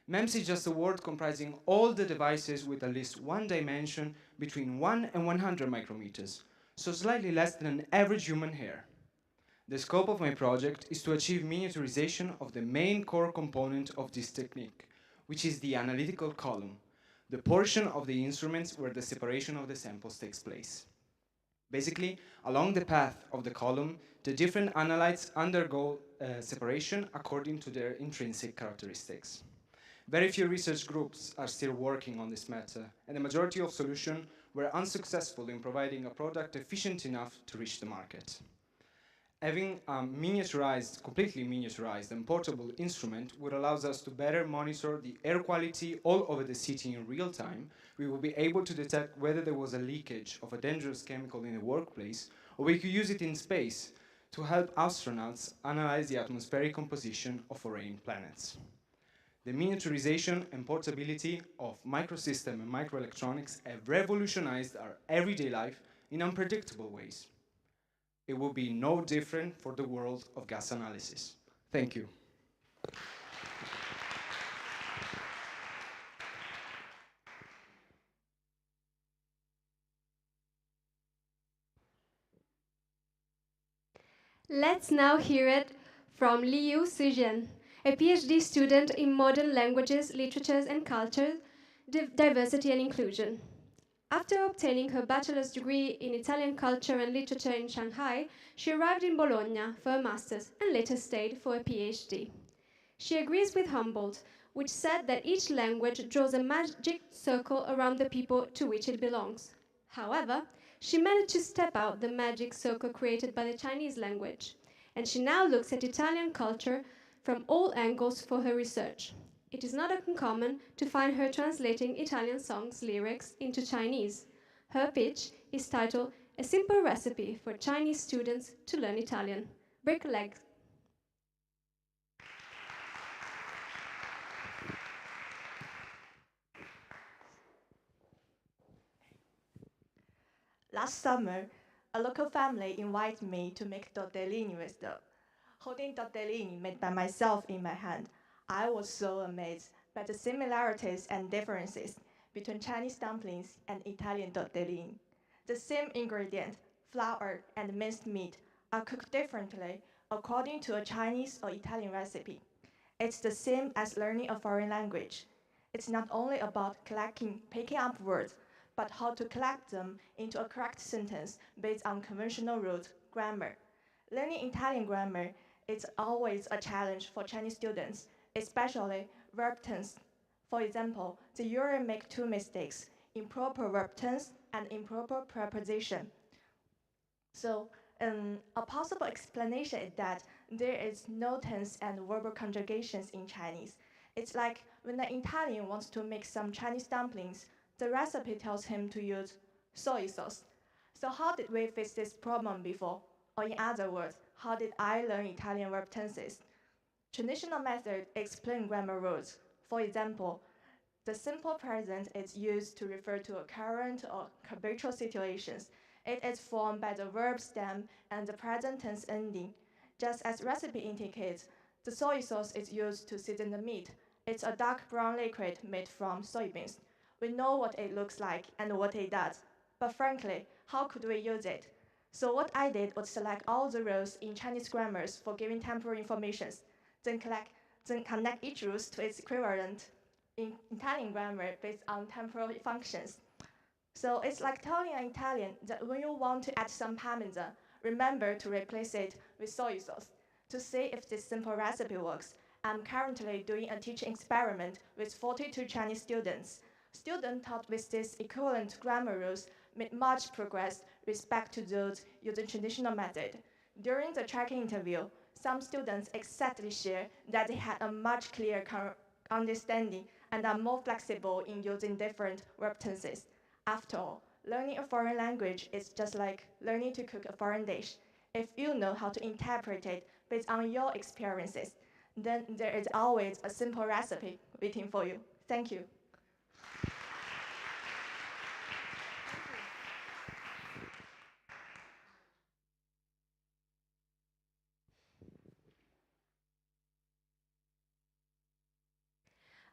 MEMS is just a word comprising all the devices with at least one dimension between 1 and 100 micrometers, so slightly less than an average human hair. The scope of my project is to achieve miniaturization of the main core component of this technique, which is the analytical column, the portion of the instruments where the separation of the samples takes place. Basically, along the path of the column, the different analytes undergo separation according to their intrinsic characteristics. Very few research groups are still working on this matter, and the majority of solutions were unsuccessful in providing a product efficient enough to reach the market. Having a completely miniaturized and portable instrument would allow us to better monitor the air quality all over the city in real time. We will be able to detect whether there was a leakage of a dangerous chemical in a workplace, or we could use it in space to help astronauts analyze the atmospheric composition of foreign planets. The miniaturization and portability of microsystem and microelectronics have revolutionized our everyday life in unpredictable ways. It will be no different for the world of gas analysis. Thank you. Let's now hear it from Liu Suzhen, a PhD student in modern languages, literatures and culture, diversity and inclusion. After obtaining her bachelor's degree in Italian culture and literature in Shanghai, she arrived in Bologna for a master's and later stayed for a PhD. She agrees with Humboldt, which said that each language draws a magic circle around the people to which it belongs. However, she managed to step out the magic circle created by the Chinese language, and she now looks at Italian culture from all angles for her research. It is not uncommon to find her translating Italian songs' lyrics into Chinese. Her pitch is titled A Simple Recipe for Chinese Students to Learn Italian. Break a leg. Last summer, a local family invited me to make tortellini with them. Holding tortellini made by myself in my hand, I was so amazed by the similarities and differences between Chinese dumplings and Italian tortellini. The same ingredient, flour and minced meat, are cooked differently according to a Chinese or Italian recipe. It's the same as learning a foreign language. It's not only about picking up words, but how to collect them into a correct sentence based on conventional rules, grammar. Learning Italian grammar is always a challenge for Chinese students, especially verb tense. For example, the usually make two mistakes, improper verb tense and improper preposition. So, a possible explanation is that there is no tense and verbal conjugations in Chinese. It's like when an Italian wants to make some Chinese dumplings, the recipe tells him to use soy sauce. So how did we face this problem before? Or in other words, how did I learn Italian verb tenses? Traditional methods explain grammar rules. For example, the simple present is used to refer to a current or habitual situations. It is formed by the verb stem and the present tense ending. Just as recipe indicates, the soy sauce is used to season the meat. It's a dark brown liquid made from soybeans. We know what it looks like and what it does, but frankly, how could we use it? So what I did was select all the rules in Chinese grammars for giving temporal informations, then connect each rule to its equivalent in Italian grammar based on temporal functions. So it's like telling an Italian that when you want to add some parmesan, remember to replace it with soy sauce. To see if this simple recipe works, I'm currently doing a teaching experiment with 42 Chinese students. Students taught with this equivalent grammar rules made much progress with respect to those using traditional method. During the tracking interview, some students exactly share that they had a much clearer understanding and are more flexible in using different verb tenses. After all, learning a foreign language is just like learning to cook a foreign dish. If you know how to interpret it based on your experiences, then there is always a simple recipe waiting for you. Thank you.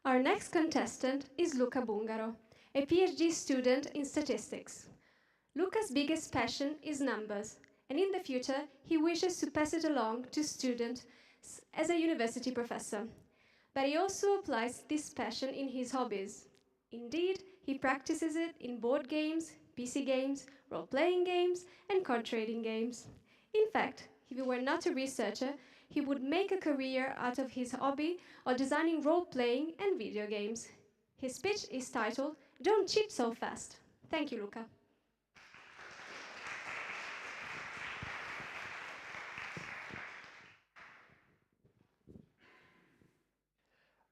Our next contestant is Luca Bungaro, a PhD student in statistics. Luca's biggest passion is numbers, and in the future he wishes to pass it along to students as a university professor. But he also applies this passion in his hobbies. Indeed, he practices it in board games, PC games, role-playing games, and card trading games. In fact, if he were not a researcher, he would make a career out of his hobby of designing role-playing and video games. His speech is titled, "Don't Cheat So Fast." Thank you, Luca.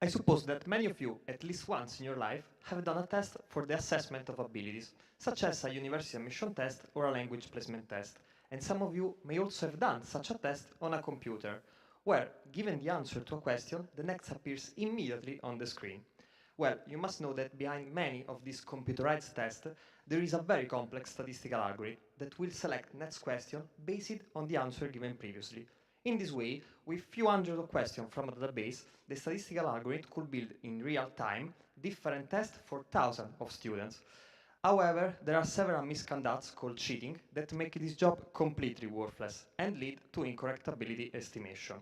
I suppose that many of you, at least once in your life, have done a test for the assessment of abilities, such as a university admission test or a language placement test. And some of you may also have done such a test on a computer, where, given the answer to a question, the next appears immediately on the screen. Well, you must know that behind many of these computerized tests, there is a very complex statistical algorithm that will select next question based on the answer given previously. In this way, with few hundred of questions from a database, the statistical algorithm could build in real time different tests for thousands of students. However, there are several misconducts called cheating that make this job completely worthless and lead to incorrect ability estimation.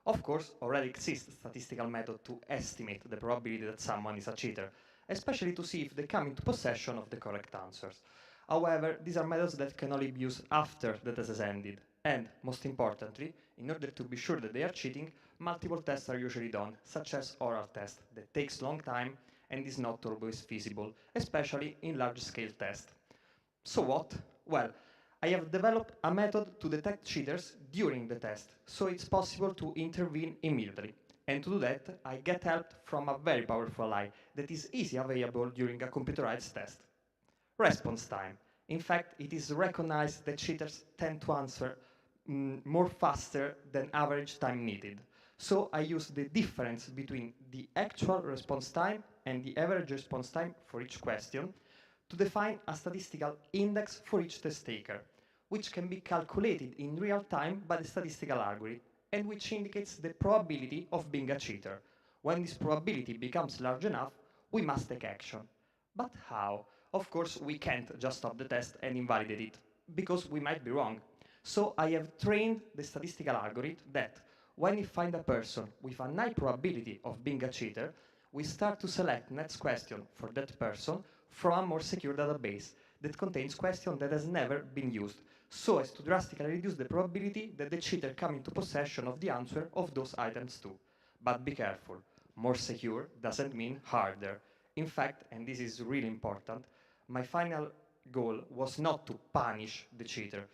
Of course, already exists statistical method to estimate the probability that someone is a cheater, especially to see if they come into possession of the correct answers. However, these are methods that can only be used after the test has ended. And, most importantly, in order to be sure that they are cheating, multiple tests are usually done, such as oral test, that takes long time and is not always feasible, especially in large-scale tests. So what? Well, I have developed a method to detect cheaters during the test, so it's possible to intervene immediately. And to do that, I get help from a very powerful AI that is easily available during a computerized test. Response time. In fact, it is recognized that cheaters tend to answer more faster than average time needed. So I use the difference between the actual response time and the average response time for each question to define a statistical index for each test taker, which can be calculated in real time by the statistical algorithm and which indicates the probability of being a cheater. When this probability becomes large enough, we must take action. But how? Of course, we can't just stop the test and invalidate it, because we might be wrong. So I have trained the statistical algorithm that when we find a person with a high probability of being a cheater, we start to select next question for that person from a more secure database that contains questions that has never been used, so as to drastically reduce the probability that the cheater come into possession of the answer of those items too. But be careful, more secure doesn't mean harder. In fact, and this is really important, my final goal was not to punish the cheater,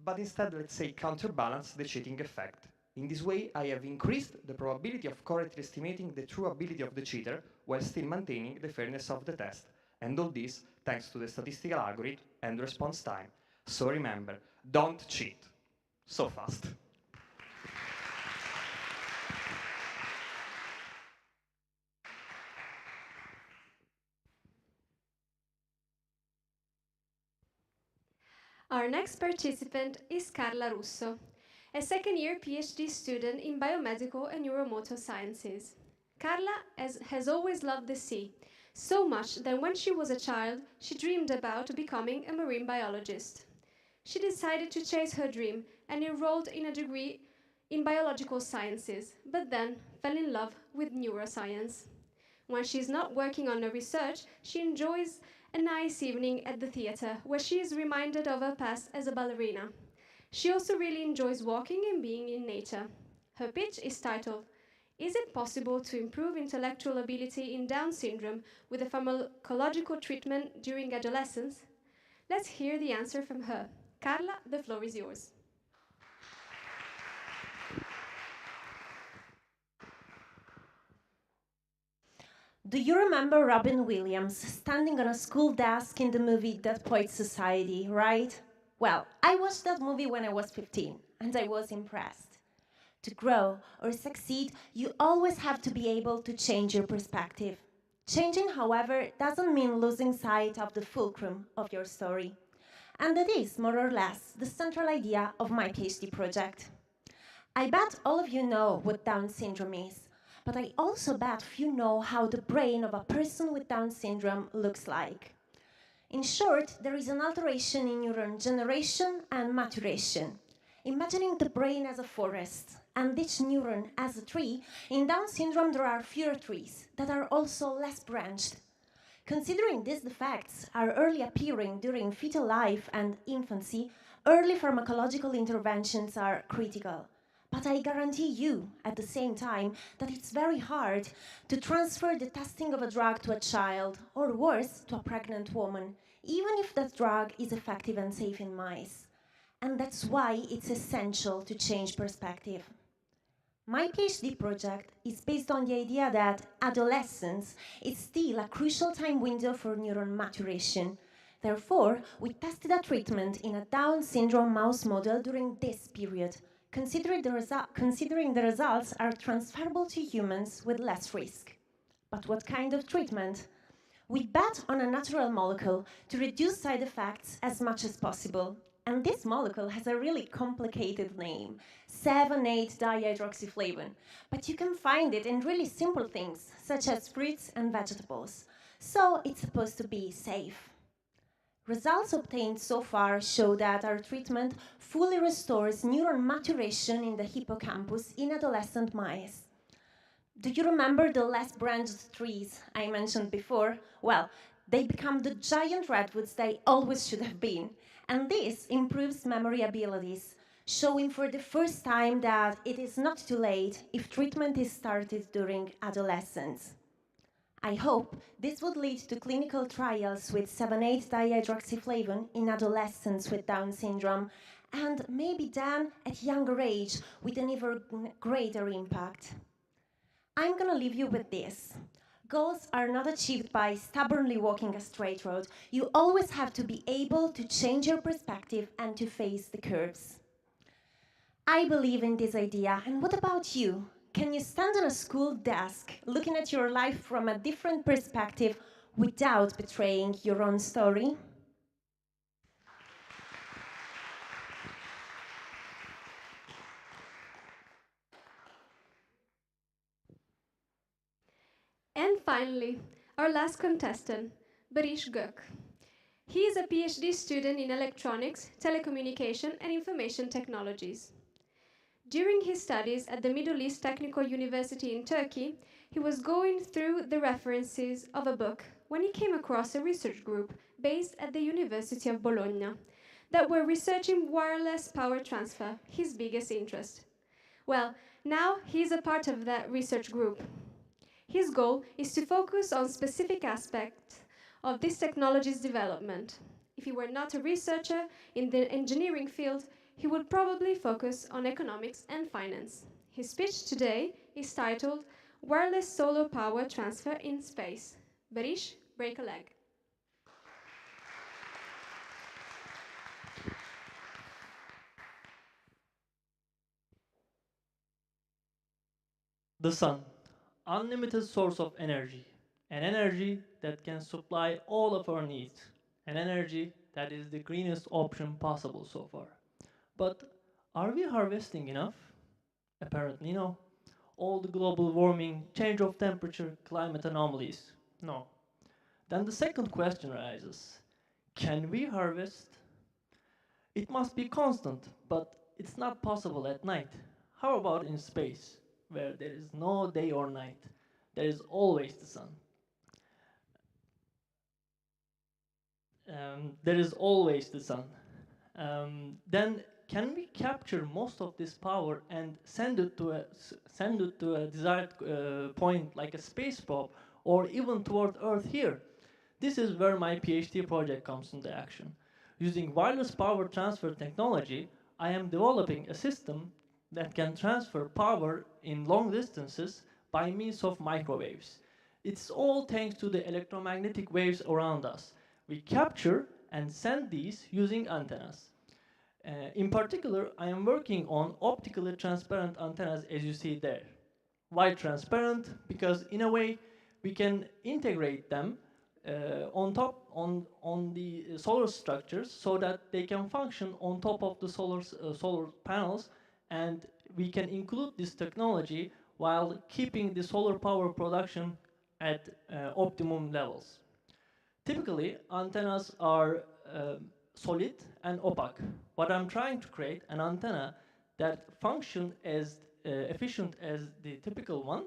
but instead, let's say, counterbalance the cheating effect. In this way, I have increased the probability of correctly estimating the true ability of the cheater while still maintaining the fairness of the test. And all this thanks to the statistical algorithm and response time. So remember, don't cheat so fast. Our next participant is Carla Russo, a second-year PhD student in biomedical and neuromotor sciences. Carla has always loved the sea, so much that when she was a child, she dreamed about becoming a marine biologist. She decided to chase her dream and enrolled in a degree in biological sciences, but then fell in love with neuroscience. When she's not working on her research, she enjoys a nice evening at the theater, where she is reminded of her past as a ballerina. She also really enjoys walking and being in nature. Her pitch is titled, Is it possible to improve intellectual ability in Down syndrome with a pharmacological treatment during adolescence? Let's hear the answer from her. Carla, the floor is yours. Do you remember Robin Williams standing on a school desk in the movie Dead Poets Society, right? Well, I watched that movie when I was 15, and I was impressed. To grow or succeed, you always have to be able to change your perspective. Changing, however, doesn't mean losing sight of the fulcrum of your story. And that is, more or less, the central idea of my PhD project. I bet all of you know what Down syndrome is, but I also bet few know how the brain of a person with Down syndrome looks like. In short, there is an alteration in neuron generation and maturation. Imagining the brain as a forest and each neuron as a tree, in Down syndrome there are fewer trees that are also less branched. Considering these defects are early appearing during fetal life and infancy, early pharmacological interventions are critical. But I guarantee you, at the same time, that it's very hard to transfer the testing of a drug to a child, or worse, to a pregnant woman, even if that drug is effective and safe in mice. And that's why it's essential to change perspective. My PhD project is based on the idea that adolescence is still a crucial time window for neuron maturation. Therefore, we tested a treatment in a Down syndrome mouse model during this period, considering the results are transferable to humans with less risk. But what kind of treatment? We bet on a natural molecule to reduce side effects as much as possible. And this molecule has a really complicated name, 7,8-dihydroxyflavin. But you can find it in really simple things, such as fruits and vegetables. So it's supposed to be safe. Results obtained so far show that our treatment fully restores neuron maturation in the hippocampus in adolescent mice. Do you remember the less branched trees I mentioned before? Well, they become the giant redwoods they always should have been. And this improves memory abilities, showing for the first time that it is not too late if treatment is started during adolescence. I hope this would lead to clinical trials with 7,8-dihydroxyflavin in adolescents with Down syndrome, and maybe then at younger age with an even greater impact. I'm gonna leave you with this. Goals are not achieved by stubbornly walking a straight road. You always have to be able to change your perspective and to face the curves. I believe in this idea, and what about you? Can you stand on a school desk, looking at your life from a different perspective without betraying your own story? And finally, our last contestant, Barish Gök. He is a PhD student in electronics, telecommunication, and information technologies. During his studies at the Middle East Technical University in Turkey, he was going through the references of a book when he came across a research group based at the University of Bologna that were researching wireless power transfer, his biggest interest. Well, now he's a part of that research group. His goal is to focus on specific aspects of this technology's development. If he were not a researcher in the engineering field, he would probably focus on economics and finance. His speech today is titled Wireless Solar Power Transfer in Space. Barish, break a leg. The sun, unlimited source of energy, an energy that can supply all of our needs, an energy that is the greenest option possible so far. But are we harvesting enough? Apparently no. All the global warming, change of temperature, climate anomalies, no. Then the second question arises, can we harvest? It must be constant, but it's not possible at night. How about in space, where there is no day or night? There is always the sun. There is always the sun. Then can we capture most of this power and send it to a desired point like a space probe or even toward Earth here? This is where my PhD project comes into action. Using wireless power transfer technology, I am developing a system that can transfer power in long distances by means of microwaves. It's all thanks to the electromagnetic waves around us. We capture and send these using antennas. In particular, I am working on optically transparent antennas as you see there. Why transparent? Because in a way, we can integrate them on the solar structures so that they can function on top of the solar panels, and we can include this technology while keeping the solar power production at optimum levels. Typically, antennas are solid and opaque. But I'm trying to create an antenna that functions as efficient as the typical one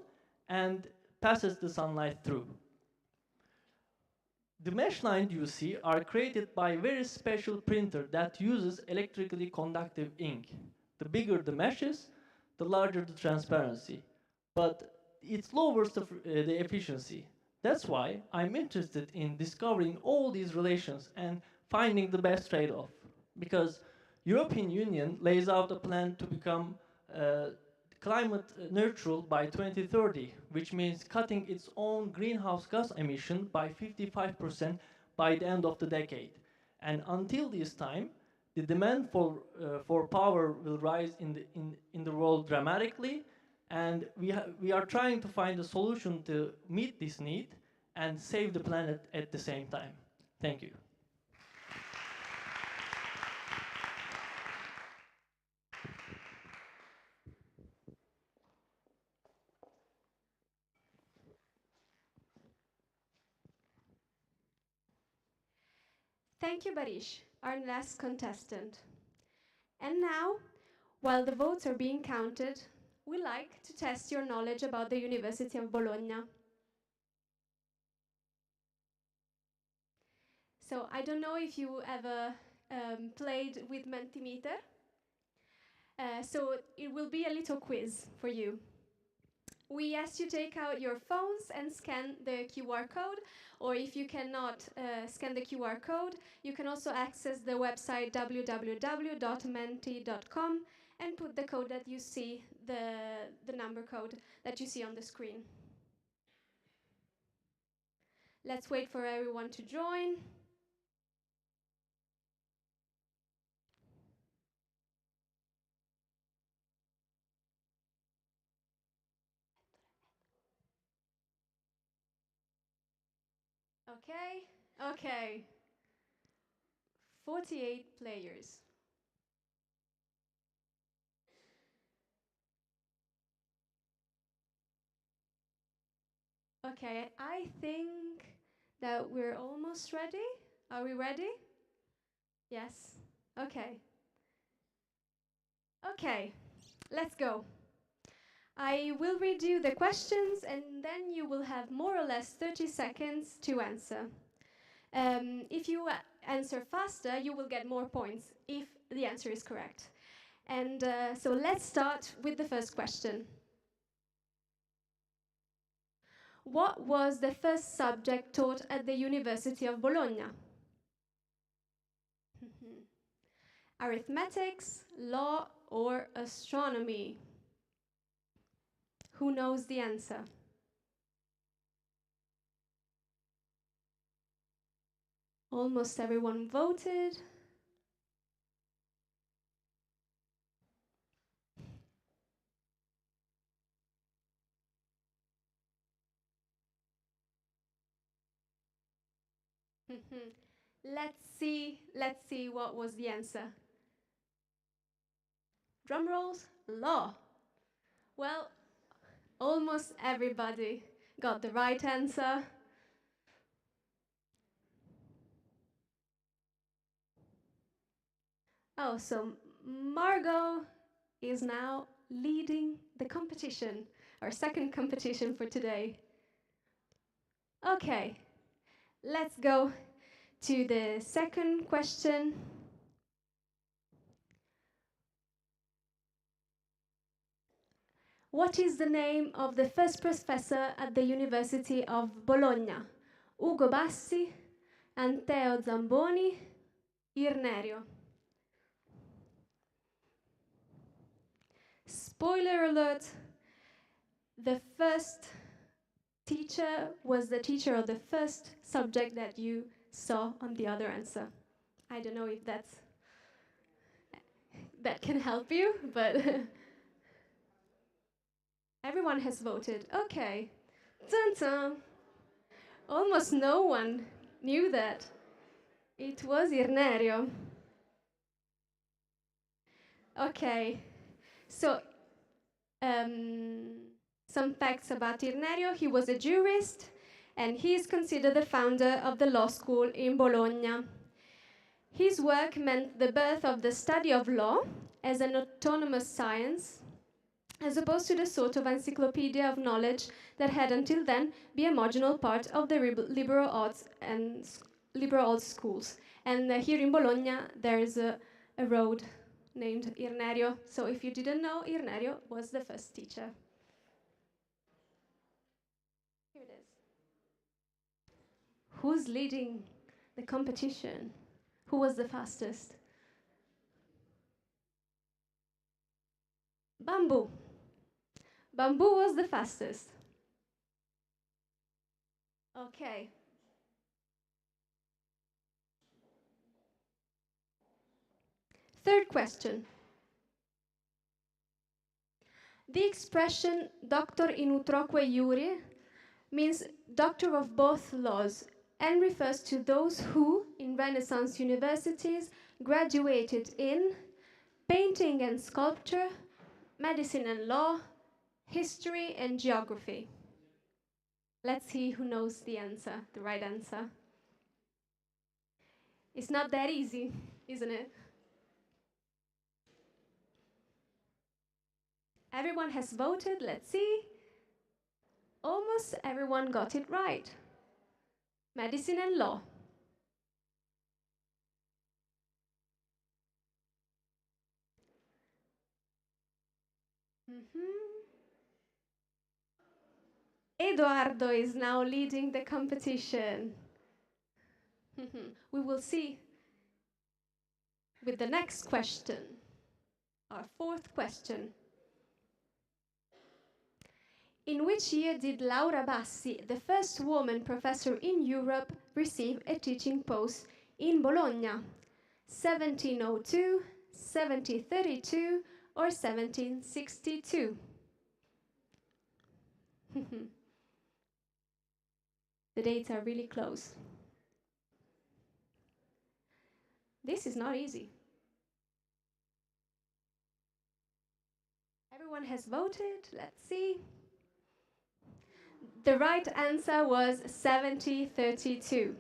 and passes the sunlight through. The mesh lines you see are created by a very special printer that uses electrically conductive ink. The bigger the meshes, the larger the transparency. But it lowers the efficiency. That's why I'm interested in discovering all these relations and finding the best trade-off. Because European Union lays out a plan to become climate neutral by 2030, which means cutting its own greenhouse gas emission by 55% by the end of the decade. And until this time, the demand for power will rise in the world dramatically, and we are trying to find a solution to meet this need and save the planet at the same time. Thank you. Thank you, Barish, our last contestant. And now, while the votes are being counted, we like to test your knowledge about the University of Bologna. So I don't know if you ever played with Mentimeter. So it will be a little quiz for you. We ask you to take out your phones and scan the QR code, or if you cannot scan the QR code, you can also access the website www.menti.com and put the code that you see, the number code that you see on the screen. Let's wait for everyone to join. Okay. 48 players. Okay, I think that we're almost ready. Are we ready? Yes. Okay. Okay, let's go. I will read you the questions, and then you will have more or less 30 seconds to answer. If you answer faster, you will get more points if the answer is correct. And so let's start with the first question. What was the first subject taught at the University of Bologna? Arithmetics, law, or astronomy? Who knows the answer? Almost everyone voted. Let's see what was the answer. Drum rolls, law. Well, almost everybody got the right answer. Oh, so Margot is now leading the competition, our second competition for today. Okay, let's go to the second question. What is the name of the first professor at the University of Bologna? Ugo Bassi, Anteo Zamboni, Irnerio. Spoiler alert, the first teacher was the teacher of the first subject that you saw on the other answer. I don't know if that can help you, but everyone has voted. Okay. Dun dun. Almost no one knew that. It was Irnerio. Okay. So, some facts about Irnerio. He was a jurist, and he is considered the founder of the law school in Bologna. His work meant the birth of the study of law as an autonomous science, as opposed to the sort of encyclopedia of knowledge that had until then been a marginal part of the liberal arts and liberal arts schools. And here in Bologna, there is a road named Irnerio. So if you didn't know, Irnerio was the first teacher. Here it is. Who's leading the competition? Who was the fastest? Bamboo. Bamboo was the fastest. Okay. Third question. The expression doctor in utroque iure means doctor of both laws and refers to those who, in Renaissance universities, graduated in painting and sculpture, medicine and law, history and geography. Let's see who knows the answer, the right answer. It's not that easy, isn't it? Everyone has voted, let's see. Almost everyone got it right. Medicine and law. Eduardo is now leading the competition. We will see with the next question, our fourth question. In which year did Laura Bassi, the first woman professor in Europe, receive a teaching post in Bologna? 1702, 1732, or 1762? The dates are really close. This is not easy. Everyone has voted. Let's see. The right answer was 1732.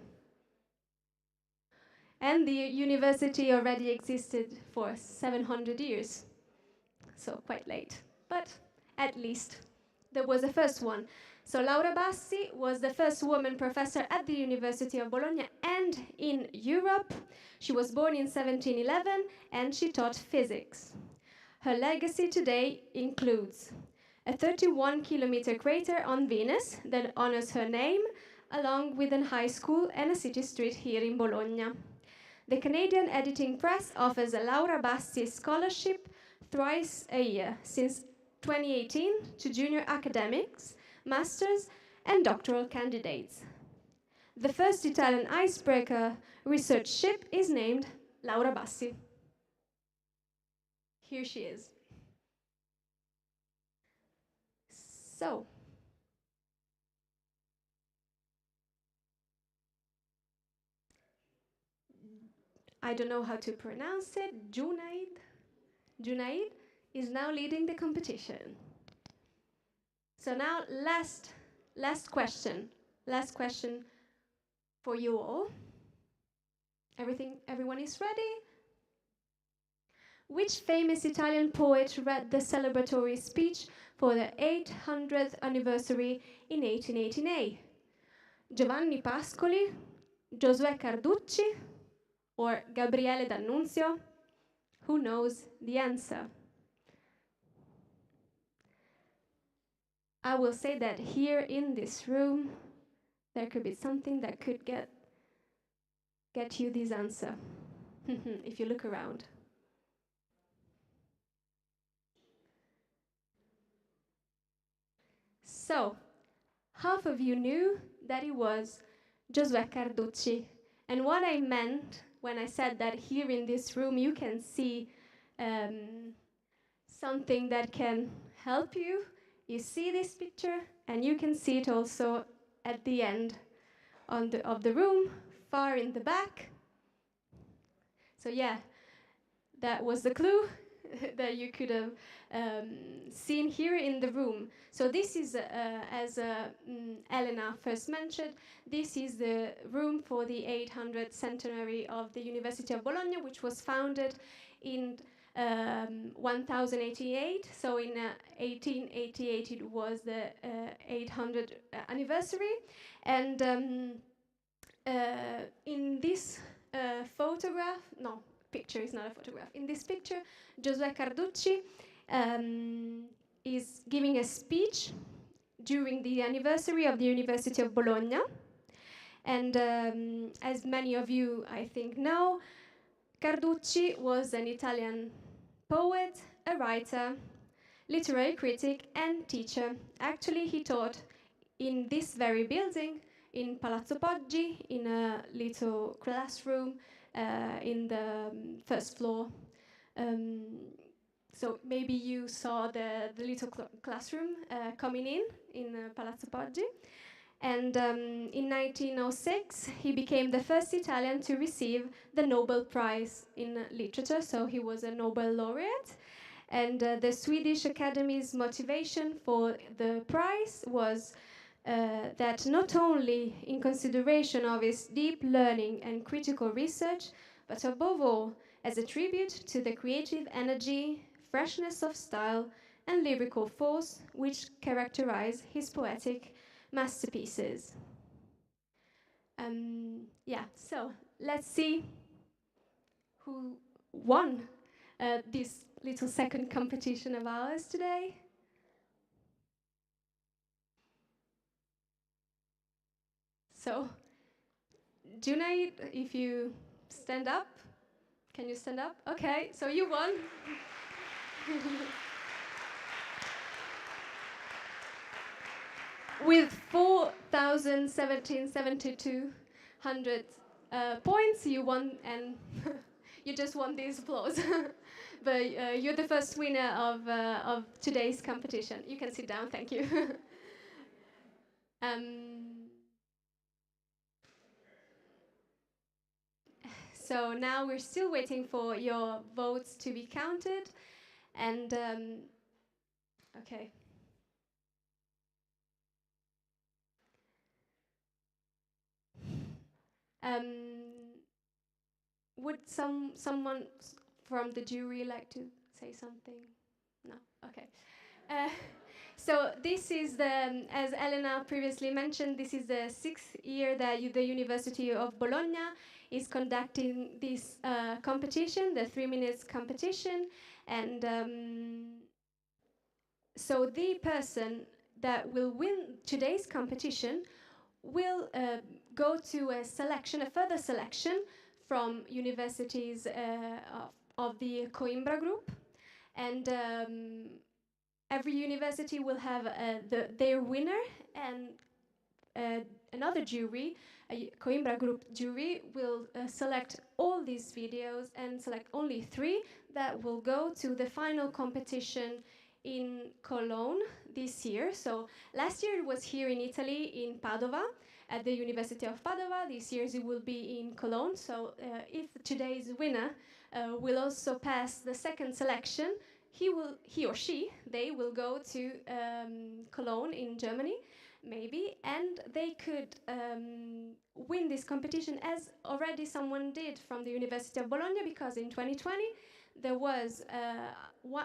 And the university already existed for 700 years. So quite late. But at least there was a first one. So Laura Bassi was the first woman professor at the University of Bologna and in Europe. She was born in 1711 and she taught physics. Her legacy today includes a 31-kilometer crater on Venus that honors her name, along with a high school and a city street here in Bologna. The Canadian Editing Press offers a Laura Bassi scholarship thrice a year since 2018 to junior academics, masters, and doctoral candidates. The first Italian icebreaker research ship is named Laura Bassi. Here she is. So, I don't know how to pronounce it. Junaid is now leading the competition. So now, last question for you all. Everyone is ready? Which famous Italian poet read the celebratory speech for the 800th anniversary in 1889? Giovanni Pascoli, Giosuè Carducci, or Gabriele D'Annunzio? Who knows the answer? I will say that here in this room, there could be something that could get you this answer, if you look around. So, half of you knew that it was Giosuè Carducci. And what I meant when I said that here in this room you can see something that can help you. You see this picture, and you can see it also at the end of the room, far in the back. So yeah, that was the clue that you could have seen here in the room. So this is, as Elena first mentioned, this is the room for the 800th centenary of the University of Bologna, which was founded in 1088. So in 1888 it was the 800th anniversary. And in this photograph, no, picture is not a photograph. In this picture, Giosuè Carducci is giving a speech during the anniversary of the University of Bologna. And as many of you, I think, know, Carducci was an Italian poet, a writer, literary critic, and teacher. Actually, he taught in this very building, in Palazzo Poggi, in a little classroom in the first floor. So maybe you saw the little classroom coming in Palazzo Poggi. And in 1906, he became the first Italian to receive the Nobel Prize in Literature, so he was a Nobel laureate. And the Swedish Academy's motivation for the prize was that not only in consideration of his deep learning and critical research, but above all, as a tribute to the creative energy, freshness of style, and lyrical force which characterize his poetic masterpieces. Yeah, so let's see who won this little second competition of ours today. So, Junaid, if you stand up, can you stand up? Okay, so you won. With 4,172 points, you won, and you just won this applause. But you're the first winner of today's competition. You can sit down, thank you. So now we're still waiting for your votes to be counted, and okay. Would someone from the jury like to say something? No? Okay. So this is the, as Elena previously mentioned, this is the 6th year that the University of Bologna is conducting this competition, the 3 minutes competition. And so the person that will win today's competition will go to a selection, a further selection from universities of the Coimbra group. And every university will have their winner, and another jury, a Coimbra group jury, will select all these videos and select only 3 that will go to the final competition in Cologne this year. So last year it was here in Italy, in Padova, at the University of Padova. This year it will be in Cologne. So if today's winner will also pass the second selection, he or she, they will go to Cologne in Germany, maybe, and they could win this competition, as already someone did from the University of Bologna, because in 2020 there was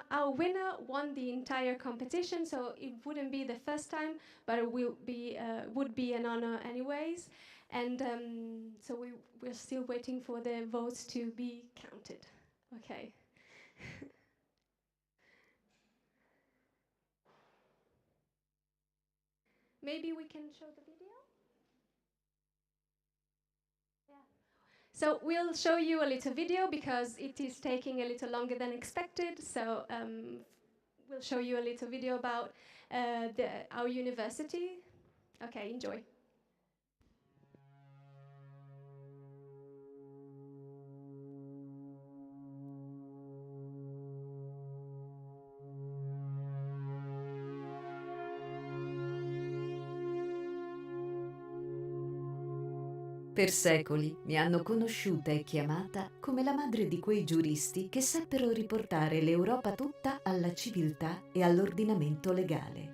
our winner won the entire competition, so it wouldn't be the first time, but it would be an honor anyways. And so we're still waiting for the votes to be counted. Okay. Maybe we can show the video? Yeah. So we'll show you a little video because it is taking a little longer than expected. So we'll show you a little video about our university. Okay, enjoy. Per secoli mi hanno conosciuta e chiamata come la madre di quei giuristi che seppero riportare l'Europa tutta alla civiltà e all'ordinamento legale.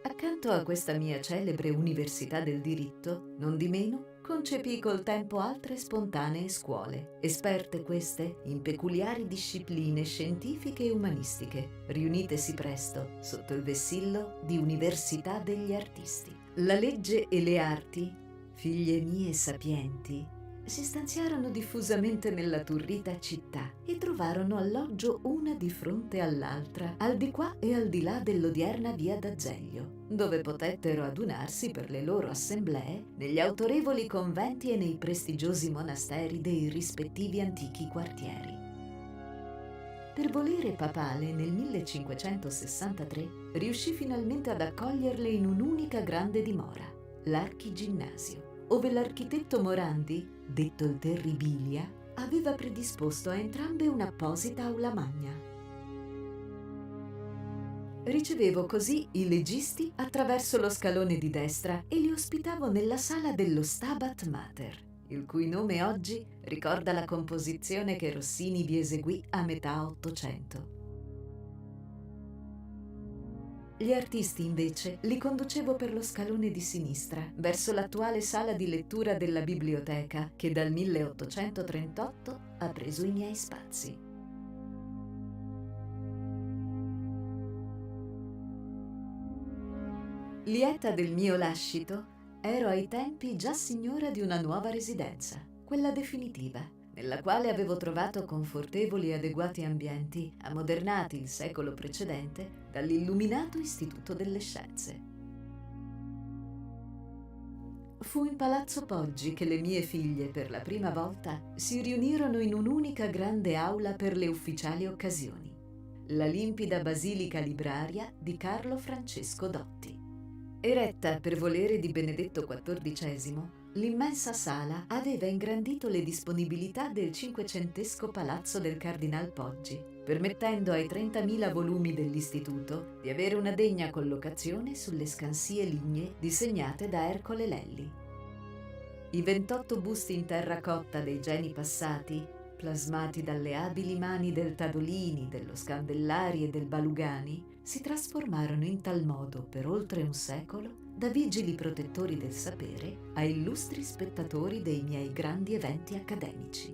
Accanto a questa mia celebre Università del diritto, non di meno, concepì col tempo altre spontanee scuole, esperte queste in peculiari discipline scientifiche e umanistiche, riunitesi presto sotto il vessillo di Università degli Artisti. La legge e le arti, figlie mie sapienti, si stanziarono diffusamente nella turrita città e trovarono alloggio una di fronte all'altra, al di qua e al di là dell'odierna via d'Azeglio, dove potettero adunarsi per le loro assemblee negli autorevoli conventi e nei prestigiosi monasteri dei rispettivi antichi quartieri. Per volere papale nel 1563 riuscì finalmente ad accoglierle in un'unica grande dimora, l'Archiginnasio, ove l'architetto Morandi, detto il Terribilia, aveva predisposto a entrambe un'apposita aula magna. Ricevevo così i legisti attraverso lo scalone di destra e li ospitavo nella sala dello Stabat Mater, il cui nome oggi ricorda la composizione che Rossini vi eseguì a metà Ottocento. Gli artisti, invece, li conducevo per lo scalone di sinistra, verso l'attuale sala di lettura della biblioteca, che dal 1838 ha preso i miei spazi. Lieta del mio lascito, ero ai tempi già signora di una nuova residenza, quella definitiva, nella quale avevo trovato confortevoli e adeguati ambienti, ammodernati il secolo precedente dall'illuminato Istituto delle Scienze. Fu in Palazzo Poggi che le mie figlie, per la prima volta, si riunirono in un'unica grande aula per le ufficiali occasioni, la limpida basilica libraria di Carlo Francesco Dotti. Eretta per volere di Benedetto XIV, l'immensa sala aveva ingrandito le disponibilità del cinquecentesco palazzo del Cardinal Poggi, permettendo ai 30.000 volumi dell'istituto di avere una degna collocazione sulle scansie lignee disegnate da Ercole Lelli. I 28 busti in terracotta dei geni passati, plasmati dalle abili mani del Tadolini, dello Scandellari e del Balugani, si trasformarono in tal modo per oltre un secolo da vigili protettori del sapere a illustri spettatori dei miei grandi eventi accademici.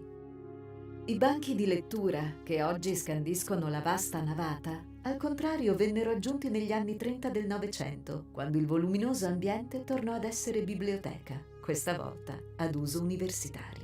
I banchi di lettura, che oggi scandiscono la vasta navata, al contrario vennero aggiunti negli anni 30 del Novecento, quando il voluminoso ambiente tornò ad essere biblioteca, questa volta ad uso universitario.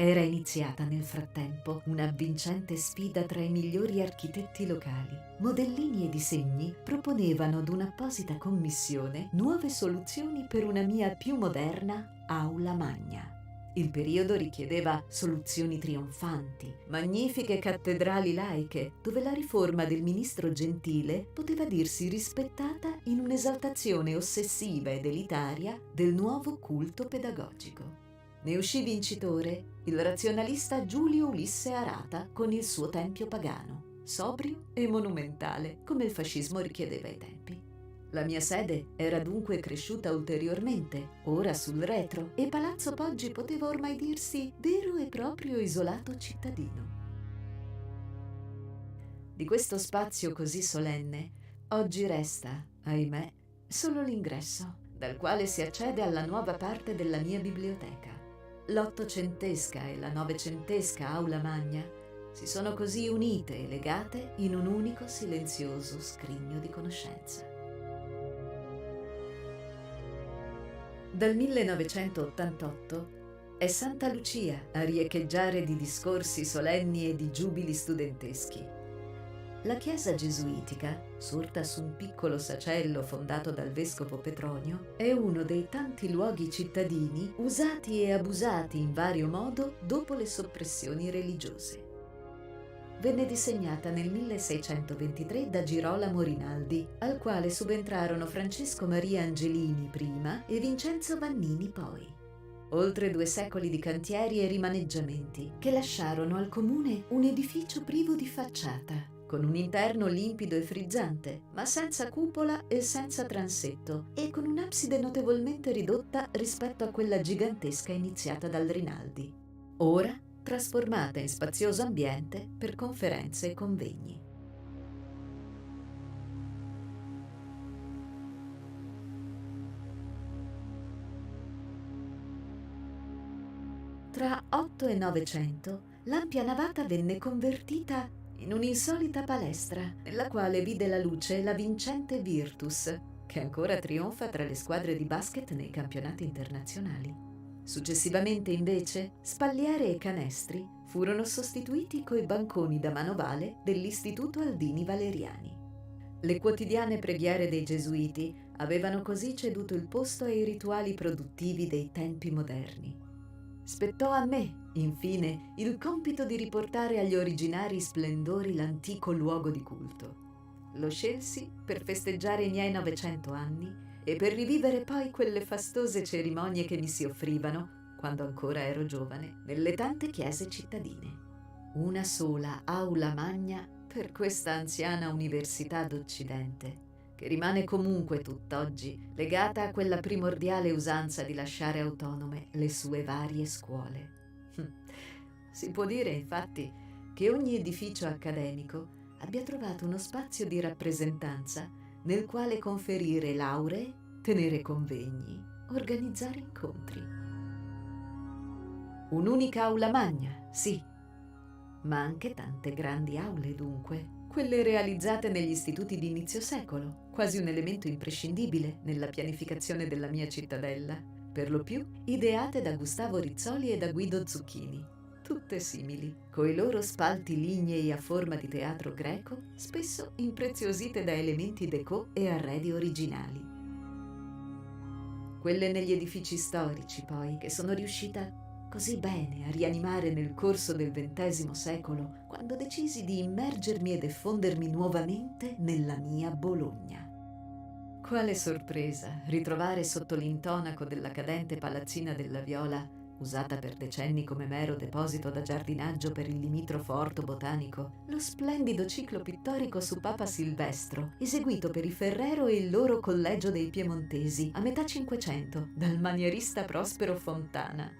Era iniziata nel frattempo una avvincente sfida tra i migliori architetti locali. Modellini e disegni proponevano ad un'apposita commissione nuove soluzioni per una mia più moderna aula magna. Il periodo richiedeva soluzioni trionfanti, magnifiche cattedrali laiche, dove la riforma del ministro Gentile poteva dirsi rispettata in un'esaltazione ossessiva ed elitaria del nuovo culto pedagogico. Ne uscì vincitore il razionalista Giulio Ulisse Arata con il suo tempio pagano, sobrio e monumentale, come il fascismo richiedeva ai tempi. La mia sede era dunque cresciuta ulteriormente, ora sul retro, e Palazzo Poggi poteva ormai dirsi vero e proprio isolato cittadino. Di questo spazio così solenne, oggi resta, ahimè, solo l'ingresso, dal quale si accede alla nuova parte della mia biblioteca. L'ottocentesca e la novecentesca aula magna si sono così unite e legate in un unico silenzioso scrigno di conoscenza. Dal 1988 è Santa Lucia a riecheggiare di discorsi solenni e di giubili studenteschi. La chiesa gesuitica, sorta su un piccolo sacello fondato dal vescovo Petronio, è uno dei tanti luoghi cittadini usati e abusati in vario modo dopo le soppressioni religiose. Venne disegnata nel 1623 da Girolamo Rinaldi, al quale subentrarono Francesco Maria Angelini prima e Vincenzo Vannini poi. Oltre 2 secoli di cantieri e rimaneggiamenti che lasciarono al comune un edificio privo di facciata, con un interno limpido e frizzante, ma senza cupola e senza transetto, e con un'abside notevolmente ridotta rispetto a quella gigantesca iniziata dal Rinaldi, ora trasformata in spazioso ambiente per conferenze e convegni. Tra 8 e 900 l'ampia navata venne convertita in un'insolita palestra, nella quale vide la luce la vincente Virtus, che ancora trionfa tra le squadre di basket nei campionati internazionali. Successivamente, invece, spalliere e canestri furono sostituiti coi banconi da manovale dell'Istituto Aldini Valeriani. Le quotidiane preghiere dei gesuiti avevano così ceduto il posto ai rituali produttivi dei tempi moderni. Spettò a me, infine, il compito di riportare agli originari splendori l'antico luogo di culto. Lo scelsi per festeggiare i miei 900 anni e per rivivere poi quelle fastose cerimonie che mi si offrivano, quando ancora ero giovane, nelle tante chiese cittadine. Una sola aula magna per questa anziana Università d'Occidente, che rimane comunque tutt'oggi legata a quella primordiale usanza di lasciare autonome le sue varie scuole. Si può dire, infatti, che ogni edificio accademico abbia trovato uno spazio di rappresentanza nel quale conferire lauree, tenere convegni, organizzare incontri. Un'unica aula magna, sì, ma anche tante grandi aule, dunque, quelle realizzate negli istituti di inizio secolo, quasi un elemento imprescindibile nella pianificazione della mia cittadella, per lo più ideate da Gustavo Rizzoli e da Guido Zucchini, tutte simili, coi loro spalti lignei a forma di teatro greco, spesso impreziosite da elementi déco e arredi originali. Quelle negli edifici storici, poi, che sono riuscita così bene a rianimare nel corso del XX secolo, quando decisi di immergermi e diffondermi nuovamente nella mia Bologna. Quale sorpresa ritrovare sotto l'intonaco della cadente palazzina della Viola, usata per decenni come mero deposito da giardinaggio per il limitrofo orto botanico, lo splendido ciclo pittorico su Papa Silvestro, eseguito per i Ferrero e il loro collegio dei Piemontesi a metà Cinquecento dal manierista Prospero Fontana.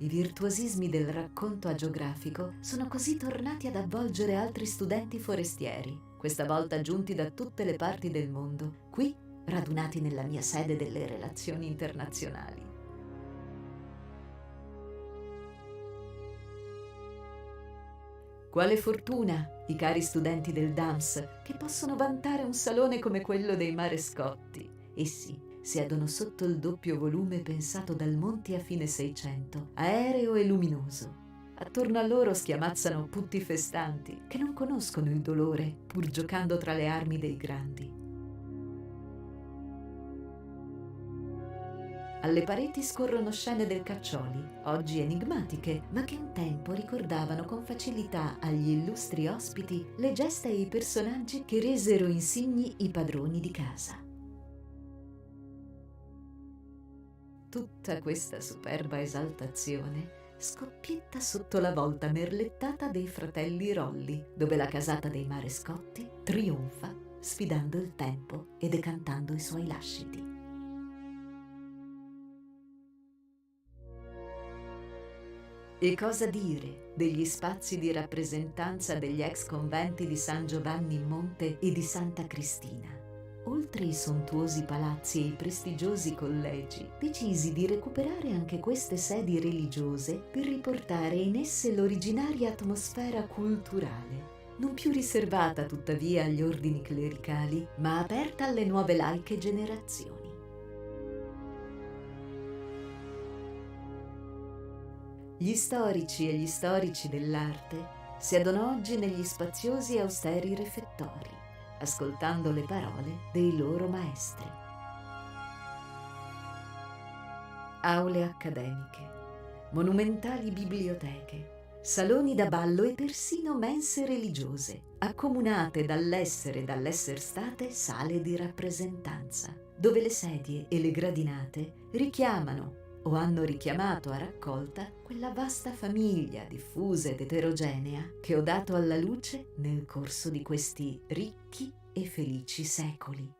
I virtuosismi del racconto agiografico sono così tornati ad avvolgere altri studenti forestieri, questa volta giunti da tutte le parti del mondo, qui radunati nella mia sede delle relazioni internazionali. Quale fortuna, i cari studenti del DAMS, che possono vantare un salone come quello dei Marescotti. Essi siedono sotto il doppio volume pensato dal Monti a fine Seicento, aereo e luminoso. Attorno a loro schiamazzano putti festanti che non conoscono il dolore, pur giocando tra le armi dei grandi. Alle pareti scorrono scene del Caccioli, oggi enigmatiche, ma che un tempo ricordavano con facilità agli illustri ospiti le gesta e i personaggi che resero insigni i padroni di casa. Tutta questa superba esaltazione scoppietta sotto la volta merlettata dei fratelli Rolli, dove la casata dei Marescotti trionfa sfidando il tempo e decantando i suoi lasciti. E cosa dire degli spazi di rappresentanza degli ex conventi di San Giovanni in Monte e di Santa Cristina? Oltre i sontuosi palazzi e i prestigiosi collegi, decisi di recuperare anche queste sedi religiose per riportare in esse l'originaria atmosfera culturale, non più riservata tuttavia agli ordini clericali, ma aperta alle nuove laiche generazioni. Gli storici e gli storici dell'arte si adonò oggi negli spaziosi e austeri refettori, ascoltando le parole dei loro maestri. Aule accademiche, monumentali biblioteche, saloni da ballo e persino mense religiose, accomunate dall'essere e dall'esser state sale di rappresentanza, dove le sedie e le gradinate richiamano o hanno richiamato a raccolta quella vasta famiglia diffusa ed eterogenea che ho dato alla luce nel corso di questi ricchi e felici secoli.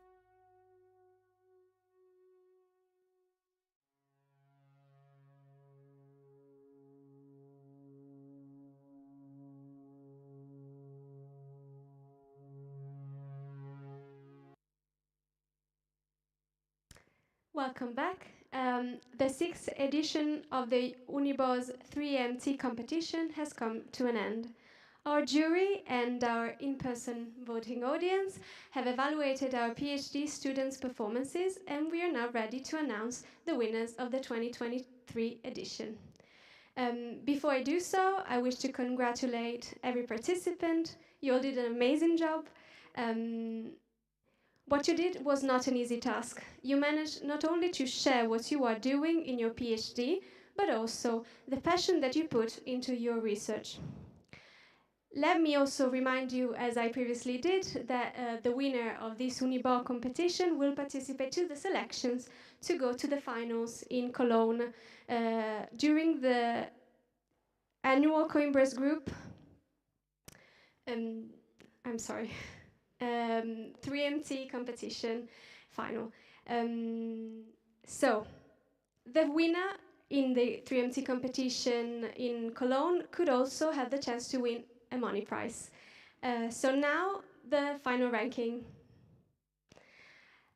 Welcome back. The 6th edition of the UNIBO's 3MT competition has come to an end. Our jury and our in-person voting audience have evaluated our PhD students' performances, and we are now ready to announce the winners of the 2023 edition. Before I do so, I wish to congratulate every participant. You all did an amazing job. What you did was not an easy task. You managed not only to share what you are doing in your PhD, but also the passion that you put into your research. Let me also remind you, as I previously did, that the winner of this UNIBO competition will participate to the selections to go to the finals in Cologne during the annual Coimbra group. 3MT competition final. So, the winner in the 3MT competition in Cologne could also have the chance to win a money prize. So now, the final ranking.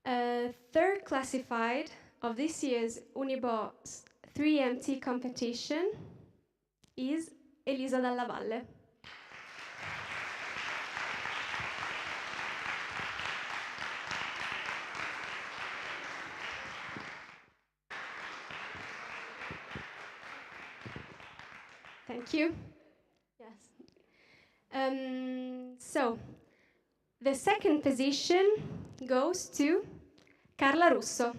Third classified of this year's UNIBO 3MT competition is Elisa Dalla Valle. Thank you. Yes. So, the second position goes to Carla Russo.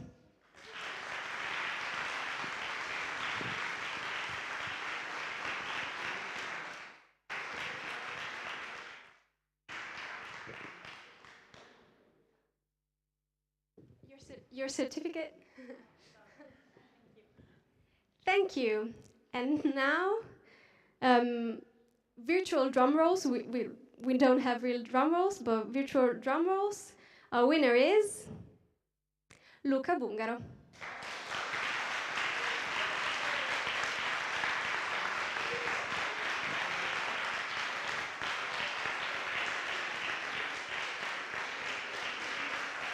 Your certificate. Thank you. And now, virtual drum rolls. We don't have real drum rolls, but virtual drum rolls. Our winner is Luca Bungaro.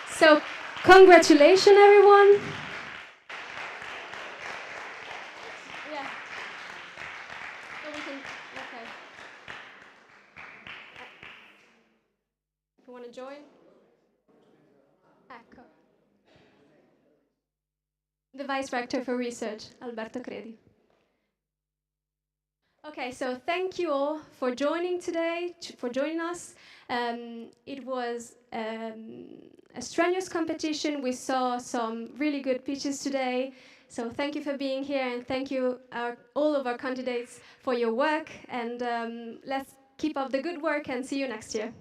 So, congratulations, everyone. Want to join? Ecco. The Vice Rector for Research, Alberto Credi. Okay, so thank you all for joining today, for joining us. It was a strenuous competition. We saw some really good pitches today. So thank you for being here, and thank you all of our candidates for your work. And let's keep up the good work and see you next year.